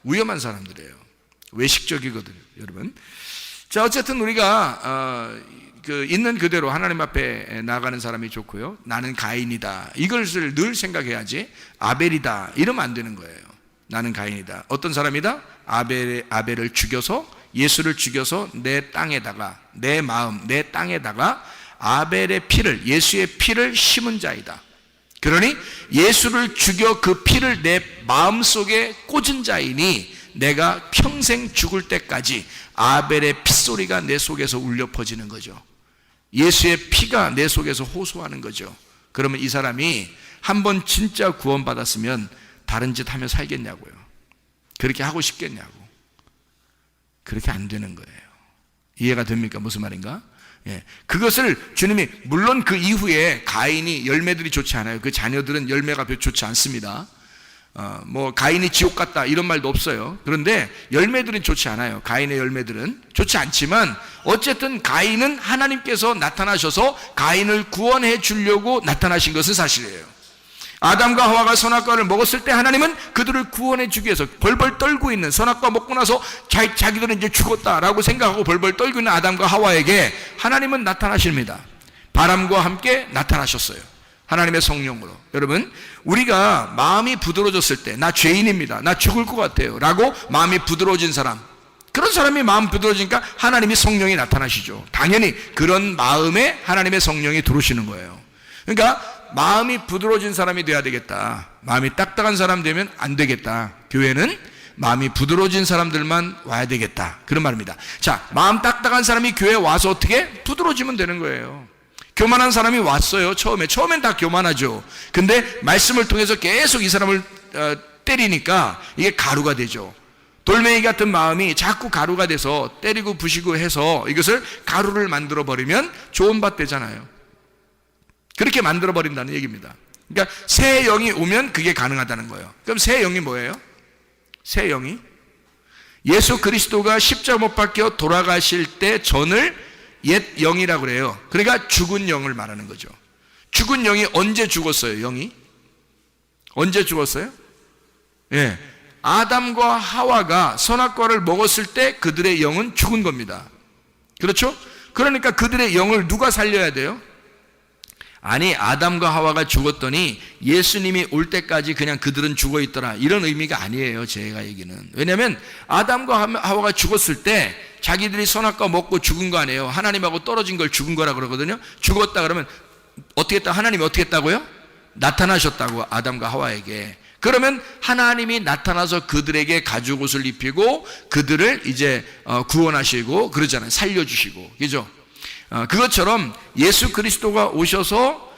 위험한 사람들이에요. 외식적이거든요, 여러분. 자, 어쨌든 우리가 있는 그대로 하나님 앞에 나가는 사람이 좋고요. 나는 가인이다. 이것을 늘 생각해야지 아벨이다 이러면 안 되는 거예요. 나는 가인이다. 어떤 사람이다? 아벨을 죽여서, 예수를 죽여서 내 땅에다가, 내 마음, 내 땅에다가 아벨의 피를, 예수의 피를 심은 자이다. 그러니 예수를 죽여 그 피를 내 마음속에 꽂은 자이니 내가 평생 죽을 때까지 아벨의 핏소리가 내 속에서 울려 퍼지는 거죠. 예수의 피가 내 속에서 호소하는 거죠. 그러면 이 사람이 한번 진짜 구원받았으면 다른 짓 하며 살겠냐고요. 그렇게 하고 싶겠냐고. 그렇게 안 되는 거예요. 이해가 됩니까? 무슨 말인가? 그것을 주님이, 물론 그 이후에 가인이 열매들이 좋지 않아요. 그 자녀들은 열매가 별로 좋지 않습니다. 가인이 지옥 갔다 이런 말도 없어요. 그런데 열매들은 좋지 않아요. 가인의 열매들은 좋지 않지만 어쨌든 가인은 하나님께서 나타나셔서 가인을 구원해 주려고 나타나신 것은 사실이에요. 아담과 하와가 선악과를 먹었을 때 하나님은 그들을 구원해 주기 위해서 벌벌 떨고 있는, 선악과 먹고 나서 자기들은 이제 죽었다라고 생각하고 벌벌 떨고 있는 아담과 하와에게 하나님은 나타나십니다. 바람과 함께 나타나셨어요. 하나님의 성령으로. 여러분, 우리가 마음이 부드러워졌을 때, 나 죄인입니다, 나 죽을 것 같아요 라고 마음이 부드러워진 사람, 그런 사람이 마음 부드러워지니까 하나님이 성령이 나타나시죠. 당연히 그런 마음에 하나님의 성령이 들어오시는 거예요. 그러니까 마음이 부드러워진 사람이 돼야 되겠다, 마음이 딱딱한 사람 되면 안 되겠다, 교회는 마음이 부드러워진 사람들만 와야 되겠다, 그런 말입니다. 자, 마음 딱딱한 사람이 교회에 와서 어떻게? 부드러워지면 되는 거예요. 교만한 사람이 왔어요. 처음엔 다 교만하죠. 근데 말씀을 통해서 계속 이 사람을 때리니까 이게 가루가 되죠. 돌멩이 같은 마음이 자꾸 가루가 돼서 때리고 부시고 해서 이것을 가루를 만들어 버리면 좋은 밭 되잖아요. 그렇게 만들어 버린다는 얘기입니다. 그러니까 새 영이 오면 그게 가능하다는 거예요. 그럼 새 영이 뭐예요? 새 영이 예수 그리스도가 십자가 못 박혀 돌아가실 때 전을 옛 영이라고 그래요. 그러니까 죽은 영을 말하는 거죠. 죽은 영이 언제 죽었어요? 영이 언제 죽었어요? 예, 아담과 하와가 선악과를 먹었을 때 그들의 영은 죽은 겁니다. 그렇죠? 그러니까 그들의 영을 누가 살려야 돼요? 아니, 아담과 하와가 죽었더니 예수님이 올 때까지 그냥 그들은 죽어 있더라, 이런 의미가 아니에요, 제가 얘기는. 왜냐하면 아담과 하와가 죽었을 때 자기들이 선악과 먹고 죽은 거 아니에요. 하나님하고 떨어진 걸 죽은 거라 그러거든요. 죽었다 그러면 어떻게 했다? 하나님이 어떻게 했다고요? 나타나셨다고, 아담과 하와에게. 그러면 하나님이 나타나서 그들에게 가죽옷을 입히고 그들을 이제 구원하시고 그러잖아요. 살려주시고, 그죠? 그것처럼 예수 그리스도가 오셔서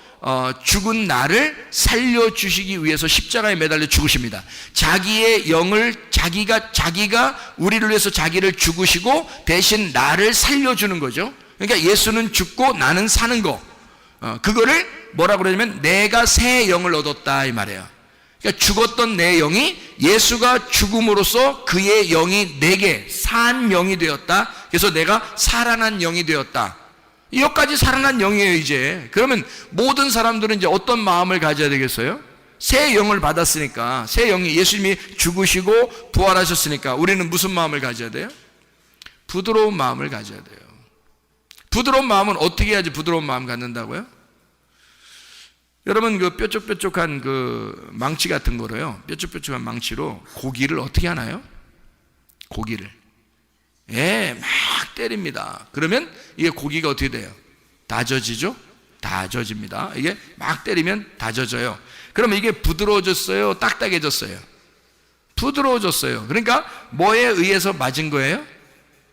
죽은 나를 살려주시기 위해서 십자가에 매달려 죽으십니다. 자기의 영을 자기가 우리를 위해서 자기를 죽으시고 대신 나를 살려주는 거죠. 그러니까 예수는 죽고 나는 사는 거, 그거를 뭐라고 그러냐면 내가 새 영을 얻었다, 이 말이에요. 그러니까 죽었던 내 영이 예수가 죽음으로써 그의 영이 내게 산 영이 되었다. 그래서 내가 살아난 영이 되었다. 여기까지 살아난 영이에요, 이제. 그러면 모든 사람들은 이제 어떤 마음을 가져야 되겠어요? 새 영을 받았으니까, 새 영이 예수님이 죽으시고 부활하셨으니까 우리는 무슨 마음을 가져야 돼요? 부드러운 마음을 가져야 돼요. 부드러운 마음은 어떻게 해야지 부드러운 마음 갖는다고요? 여러분, 그 뾰족뾰족한 그 망치 같은 거로요, 뾰족뾰족한 망치로 고기를 어떻게 하나요? 고기를, 예, 막 때립니다. 그러면 이게 고기가 어떻게 돼요? 다져지죠? 다져집니다. 이게 막 때리면 다져져요. 그러면 이게 부드러워졌어요? 딱딱해졌어요? 부드러워졌어요. 그러니까 뭐에 의해서 맞은 거예요?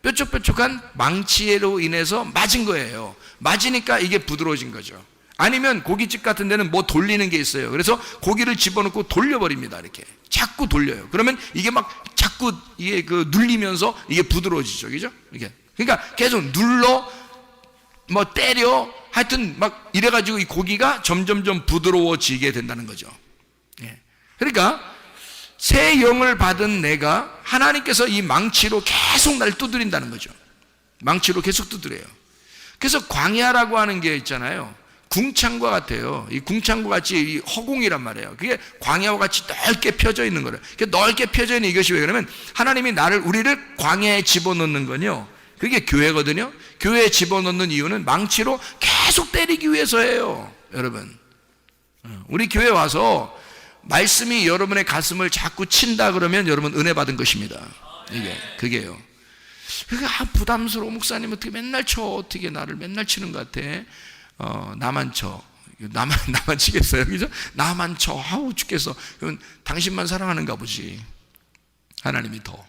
뾰족뾰족한 망치로 인해서 맞은 거예요. 맞으니까 이게 부드러워진 거죠. 아니면 고깃집 같은 데는 뭐 돌리는 게 있어요. 그래서 고기를 집어넣고 돌려버립니다. 이렇게 자꾸 돌려요. 그러면 이게 막 자꾸 이게 그 눌리면서 이게 부드러워지죠, 그죠? 이게 그러니까 계속 눌러, 뭐 때려, 하여튼 막 이래가지고 이 고기가 점점점 부드러워지게 된다는 거죠. 예. 그러니까 새 영을 받은 내가 하나님께서 이 망치로 계속 날 두드린다는 거죠. 망치로 계속 두드려요. 그래서 광야라고 하는 게 있잖아요. 궁창과 같아요. 이 궁창과 같이 이 허공이란 말이에요. 그게 광야와 같이 넓게 펴져 있는 거예요. 넓게 펴져 있는 이것이 왜 그러냐면 하나님이 우리를 광야에 집어넣는 건요, 그게 교회거든요. 교회에 집어넣는 이유는 망치로 계속 때리기 위해서예요. 여러분, 우리 교회 와서 말씀이 여러분의 가슴을 자꾸 친다 그러면 여러분 은혜 받은 것입니다. 그게요. 그러니까 부담스러워, 목사님 어떻게 맨날 쳐, 어떻게 나를 맨날 치는 것 같아. 나만 쳐. 나만 치겠어요, 그죠? 나만 쳐. 아우 죽겠어. 그럼 당신만 사랑하는가 보지. 하나님이 더.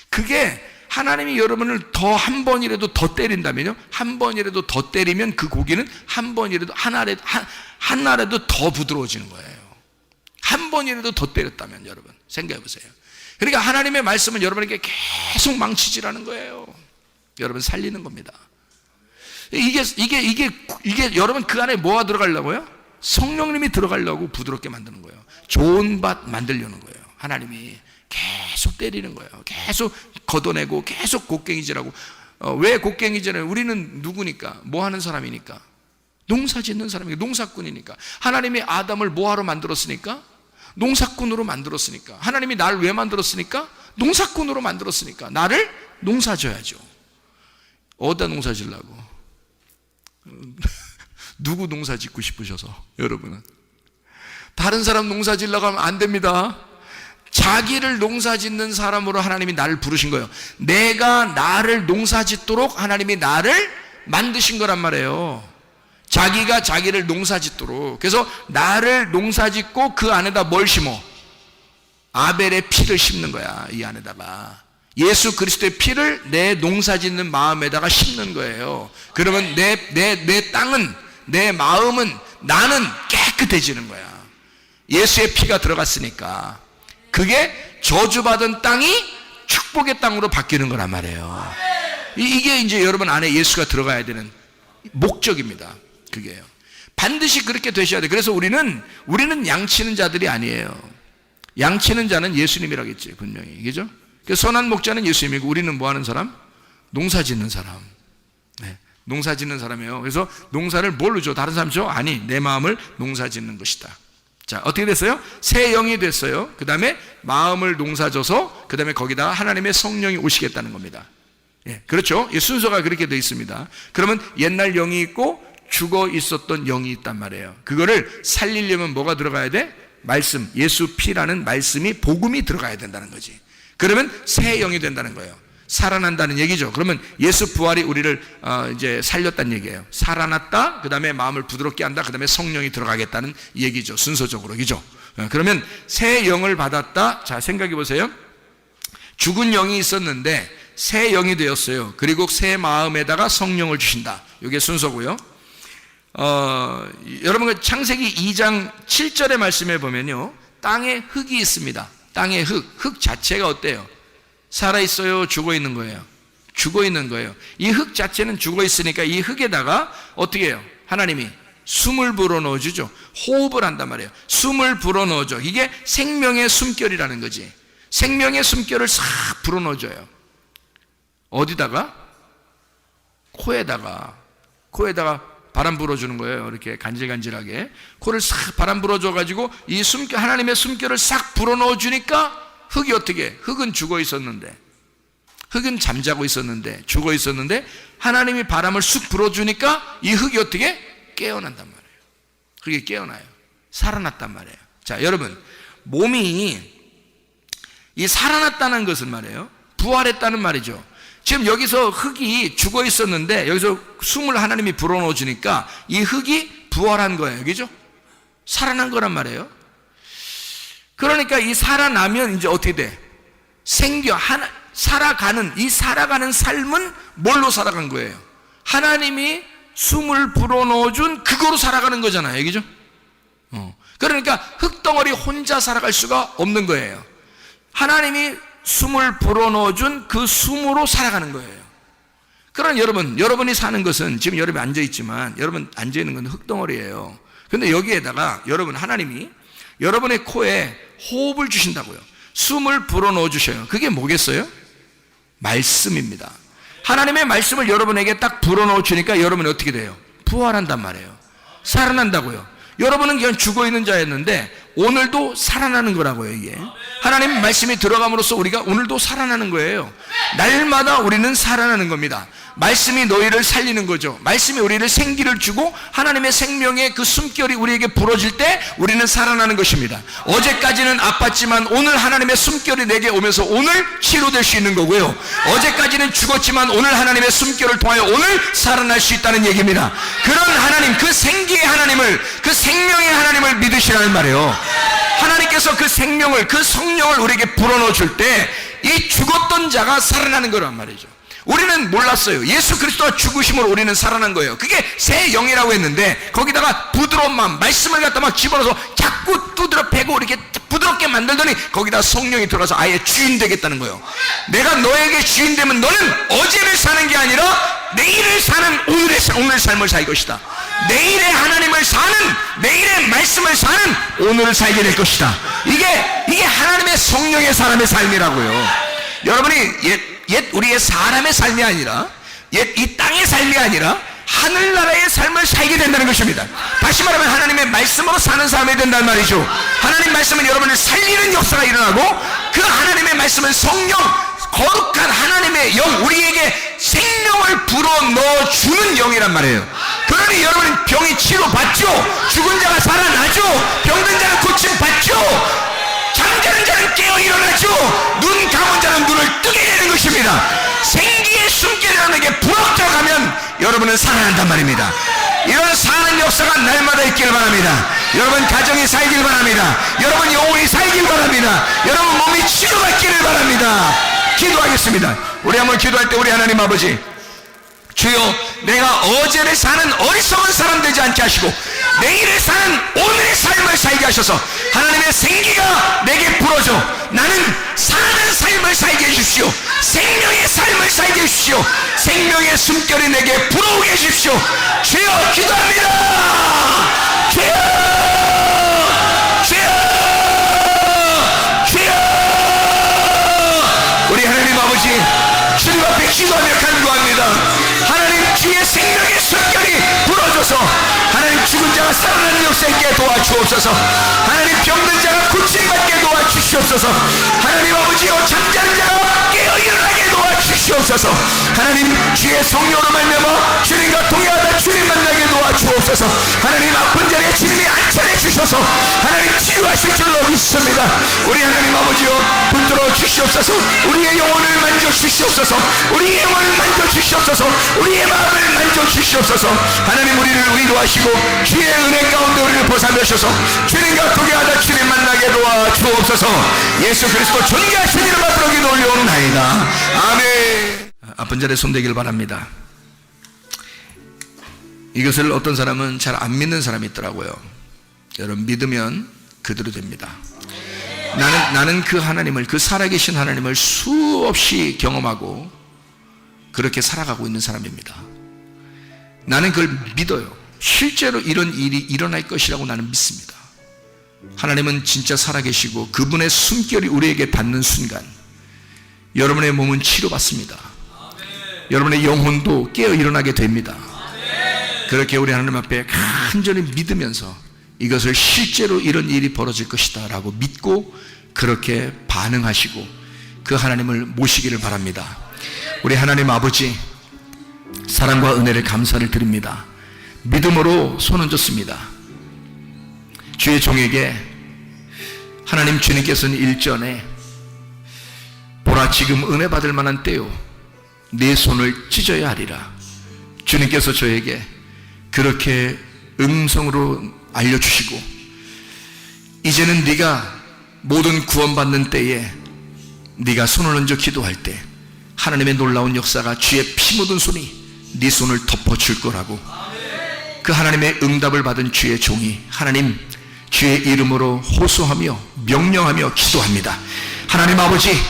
그게 하나님이 여러분을 더 한 번이라도 더 때린다면요, 한 번이라도 더 때리면 그 고기는 한 번이라도 한 날에도 더 부드러워지는 거예요. 한 번이라도 더 때렸다면 여러분 생각해 보세요. 그러니까 하나님의 말씀은 여러분에게 계속 망치질하는 거예요. 여러분 살리는 겁니다. 이게 여러분 그 안에 뭐가 들어가려고요? 성령님이 들어가려고 부드럽게 만드는 거예요. 좋은 밭 만들려는 거예요. 하나님이 계속 때리는 거예요. 계속 걷어내고 계속 곡괭이질하고. 왜 곡괭이질을? 우리는 누구니까? 뭐 하는 사람이니까? 농사 짓는 사람이니까, 농사꾼이니까. 하나님이 아담을 뭐하러 만들었으니까? 농사꾼으로 만들었으니까. 하나님이 나를 왜 만들었으니까? 농사꾼으로 만들었으니까. 나를 농사 져야죠. 어디다 농사 지려고? 누구 농사 짓고 싶으셔서? 여러분은 다른 사람 농사 지으려고 하면 안 됩니다. 자기를 농사 짓는 사람으로 하나님이 나를 부르신 거예요. 내가 나를 농사 짓도록 하나님이 나를 만드신 거란 말이에요. 자기가 자기를 농사 짓도록. 그래서 나를 농사 짓고 그 안에다 뭘 심어? 아벨의 피를 심는 거야. 이 안에다가 예수 그리스도의 피를 내 농사 짓는 마음에다가 심는 거예요. 그러면 내 땅은, 내 마음은, 나는 깨끗해지는 거야. 예수의 피가 들어갔으니까. 그게 저주받은 땅이 축복의 땅으로 바뀌는 거란 말이에요. 이게 이제 여러분 안에 예수가 들어가야 되는 목적입니다. 그게요. 반드시 그렇게 되셔야 돼. 그래서 우리는 양치는 자들이 아니에요. 양치는 자는 예수님이라겠지, 분명히. 그죠? 선한 목자는 예수님이고, 우리는 뭐 하는 사람? 농사 짓는 사람. 네, 농사 짓는 사람이에요. 그래서 농사를 뭘로 줘? 다른 사람 줘? 아니, 내 마음을 농사 짓는 것이다. 자, 어떻게 됐어요? 새 영이 됐어요. 그 다음에 마음을 농사져서 그 다음에 거기다가 하나님의 성령이 오시겠다는 겁니다. 예, 그렇죠? 이 순서가 그렇게 되어 있습니다. 그러면 옛날 영이 있고 죽어 있었던 영이 있단 말이에요. 그거를 살리려면 뭐가 들어가야 돼? 말씀, 예수 피라는 말씀이, 복음이 들어가야 된다는 거지. 그러면 새 영이 된다는 거예요. 살아난다는 얘기죠. 그러면 예수 부활이 우리를 이제 살렸다는 얘기예요. 살아났다, 그 다음에 마음을 부드럽게 한다, 그 다음에 성령이 들어가겠다는 얘기죠. 순서적으로. 그죠? 그러면 새 영을 받았다. 자, 생각해 보세요. 죽은 영이 있었는데 새 영이 되었어요. 그리고 새 마음에다가 성령을 주신다. 이게 순서고요. 여러분 창세기 2장 7절의 말씀에 보면요, 땅에 흙이 있습니다. 땅에 흙 자체가 어때요? 살아있어요? 죽어있는 거예요? 죽어있는 거예요. 이 흙 자체는 죽어있으니까 이 흙에다가 어떻게 해요? 하나님이 숨을 불어넣어주죠. 호흡을 한단 말이에요. 숨을 불어넣어줘. 이게 생명의 숨결이라는 거지. 생명의 숨결을 싹 불어넣어줘요. 어디다가? 코에다가 바람 불어주는 거예요. 이렇게 간질간질하게 코를 싹 바람 불어줘가지고 이 숨결, 하나님의 숨결을 싹 불어넣어주니까 흙이 어떻게 해? 흙은 죽어 있었는데, 흙은 잠자고 있었는데, 죽어 있었는데 하나님이 바람을 쑥 불어주니까 이 흙이 어떻게? 깨어난단 말이에요. 흙이 깨어나요. 살아났단 말이에요. 자, 여러분, 몸이 이 살아났다는 것은 말이에요, 부활했다는 말이죠. 지금 여기서 흙이 죽어 있었는데 여기서 숨을 하나님이 불어넣어 주니까 이 흙이 부활한 거예요. 그죠? 살아난 거란 말이에요. 그러니까 이 살아나면 이제 어떻게 돼? 살아가는 삶은 뭘로 살아간 거예요? 하나님이 숨을 불어넣어 준 그거로 살아가는 거잖아요. 그죠? 그러니까 흙덩어리 혼자 살아갈 수가 없는 거예요. 하나님이 숨을 불어넣어 준 그 숨으로 살아가는 거예요. 그러나 여러분이 사는 것은, 지금 여러분이 앉아있지만 여러분 앉아있는 건 흙덩어리예요. 근데 여기에다가 하나님이 여러분의 코에 호흡을 주신다고요. 숨을 불어넣어 주셔요. 그게 뭐겠어요? 말씀입니다. 하나님의 말씀을 여러분에게 딱 불어넣어 주니까 여러분이 어떻게 돼요? 부활한단 말이에요. 살아난다고요. 여러분은 그냥 죽어있는 자였는데 오늘도 살아나는 거라고요. 이게 하나님 말씀이 들어감으로써 우리가 오늘도 살아나는 거예요. 날마다 우리는 살아나는 겁니다. 말씀이 너희를 살리는 거죠. 말씀이 우리를 생기를 주고 하나님의 생명의 그 숨결이 우리에게 불어질 때 우리는 살아나는 것입니다. 어제까지는 아팠지만 오늘 하나님의 숨결이 내게 오면서 오늘 치료될 수 있는 거고요. 어제까지는 죽었지만 오늘 하나님의 숨결을 통하여 오늘 살아날 수 있다는 얘기입니다. 그런 하나님, 그 생기의 하나님을, 그 생명의 하나님을 믿으시라는 말이에요. 하나님께서 그 생명을, 그 성령을 우리에게 불어넣어 줄 때 이 죽었던 자가 살아나는 거란 말이죠. 우리는 몰랐어요. 예수 그리스도가 죽으심으로 우리는 살아난 거예요. 그게 새 영이라고 했는데 거기다가 부드러운 마음, 말씀을 갖다 막 집어넣어서 자꾸 두드려 패고 이렇게 부드럽게 만들더니 거기다 성령이 들어가서 아예 주인 되겠다는 거예요. 내가 너에게 주인 되면 너는 어제를 사는 게 아니라 내일을 사는 오늘의 삶을 살 것이다. 내일의 하나님을 사는, 내일의 말씀을 사는 오늘을 살게 될 것이다. 이게 하나님의 성령의 사람의 삶이라고요. 여러분이 옛 우리의 사람의 삶이 아니라, 옛 이 땅의 삶이 아니라 하늘나라의 삶을 살게 된다는 것입니다. 다시 말하면 하나님의 말씀으로 사는 사람이 된다는 말이죠. 하나님 말씀은 여러분을 살리는 역사가 일어나고 그 하나님의 말씀은 성령, 거룩한 하나님의 영, 우리에게 생명을 불어넣어 주는 영이란 말이에요. 그러니 여러분은 병이 치료받죠. 죽은 자가 살아나죠. 병든 자는 고침받죠. 잠자는 자는 깨어 일어나죠. 눈 감은 자는 눈을 뜨게 되는 것입니다. 생기의 숨결이라는 부럭져가면 여러분은 살아난단 말입니다. 이런 사는 역사가 날마다 있기를 바랍니다. 여러분 가정이 살길 바랍니다. 여러분 영혼이 살길 바랍니다. 여러분 몸이 치료받기를 바랍니다. 기도하겠습니다. 우리 한번 기도할 때 우리 하나님 아버지, 주여, 내가 어제를 사는 어리석은 사람 되지 않게 하시고 내일을 사는 오늘의 삶을 살게 하셔서 하나님의 생기가 내게 불어줘 나는 사는 삶을 살게 해주십시오. 생명의 삶을 살게 해주십시오. 생명의 숨결이 내게 불어오게 해주십시오. 주여, 기도합니다. 주여, 주여, 주여. 우리 하나님 아버지, 주님 앞에 기도하며 간구합니다. 하나님, 주의 생명의 숨결이 불어줘서 하나님 죽은 자가 살아나는 역사 있게 도와주옵소서. 하나님 병든 자가 고침받게 도와주시옵소서. 하나님 아버지여, 잠자는 자가 깨어 일어나게 도와주시옵소서. 하나님 주의 성령으로 말미암아 주님과 동행하다 주님 만나게 도와주옵소서. 하나님 아픈 자리에 주님이 안전해 주셔서 하나님 치유하실 줄로 믿습니다. 우리 하나님 아버지여, 붙들어 주시옵소서. 우리의 영혼을 만져 주시옵소서. 우리의 영혼을 만져 주시옵소서. 우리의 마음을 만져 주시옵소서. 하나님 우리를 위로하시고 주의 은혜 가운데 우리를 보살펴셔서 주님과 동행하다 주님 만나게 도와주옵소서. 예수 그리스도 존귀하신 이름 앞으로 기도 올려오나이다. 아멘. 아픈 자리에 손대기를 바랍니다. 이것을 어떤 사람은 잘 안 믿는 사람이 있더라고요. 여러분, 믿으면 그대로 됩니다. 나는 그 하나님을, 그 살아계신 하나님을 수없이 경험하고 그렇게 살아가고 있는 사람입니다. 나는 그걸 믿어요. 실제로 이런 일이 일어날 것이라고 나는 믿습니다. 하나님은 진짜 살아계시고 그분의 숨결이 우리에게 닿는 순간 여러분의 몸은 치료받습니다. 여러분의 영혼도 깨어 일어나게 됩니다. 그렇게 우리 하나님 앞에 간절히 믿으면서 이것을 실제로 이런 일이 벌어질 것이다 라고 믿고 그렇게 반응하시고 그 하나님을 모시기를 바랍니다. 우리 하나님 아버지, 사랑과 은혜를 감사를 드립니다. 믿음으로 손 얹었습니다. 주의 종에게 하나님 주님께서는 일전에 보라, 지금 은혜 받을 만한 때요, 네 손을 찢어야 하리라. 주님께서 저에게 그렇게 음성으로 알려주시고 이제는 네가 모든 구원받는 때에 네가 손을 얹어 기도할 때 하나님의 놀라운 역사가 주의 피 묻은 손이 네 손을 덮어줄 거라고 그 하나님의 응답을 받은 주의 종이 하나님 주의 이름으로 호소하며 명령하며 기도합니다. 하나님 아버지,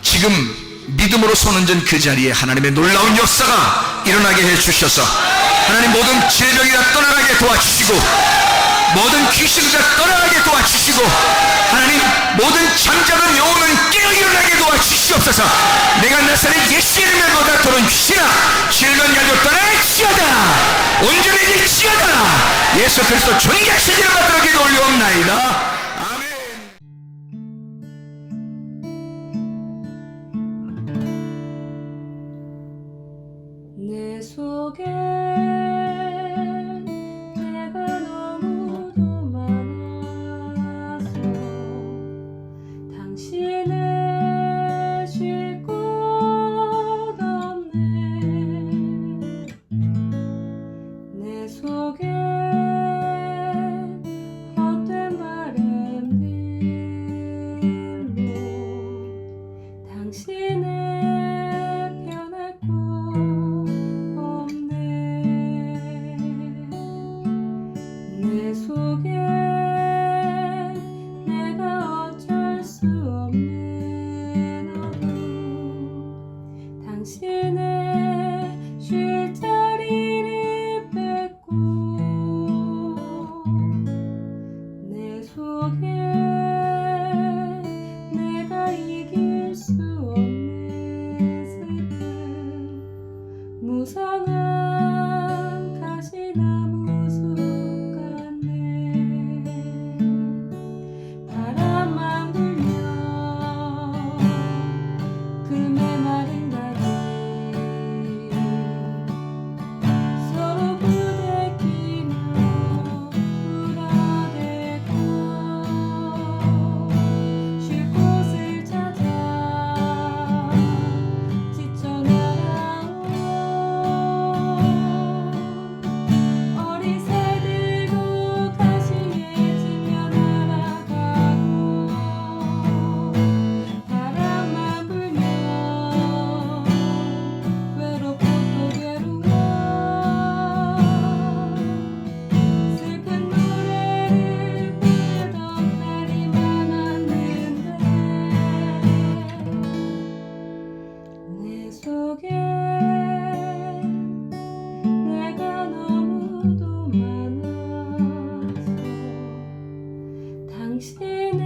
지금 믿음으로 손 얹은 그 자리에 하나님의 놀라운 역사가 일어나게 해주셔서 하나님 모든 질병이 다 떠나가게 도와주시고 모든 귀신이 다 떠나가게 도와주시고 하나님 모든 잠자는 영혼은 깨어 일어나게 도와주시옵소서. 내가 나사렛 예수의 이름에 너다토록 귀신아, 질병 가지고 떠나갈지어다, 온전해질지어다. 예수 그리스도 존귀하신 이름 받들어 기도 올려옵나이다. 내 속에 내가 너무도 많아서 당신을 쉴 곳 없네. 내 속에 헛된 바램들로 당신의 편할 곳 내 속에 내가 어쩔 수 없는 어둠 당신의 쉴 자리를 뺏고 내 속에 내가 이길 수 없는 속에 내가 너무도 많아서 당신은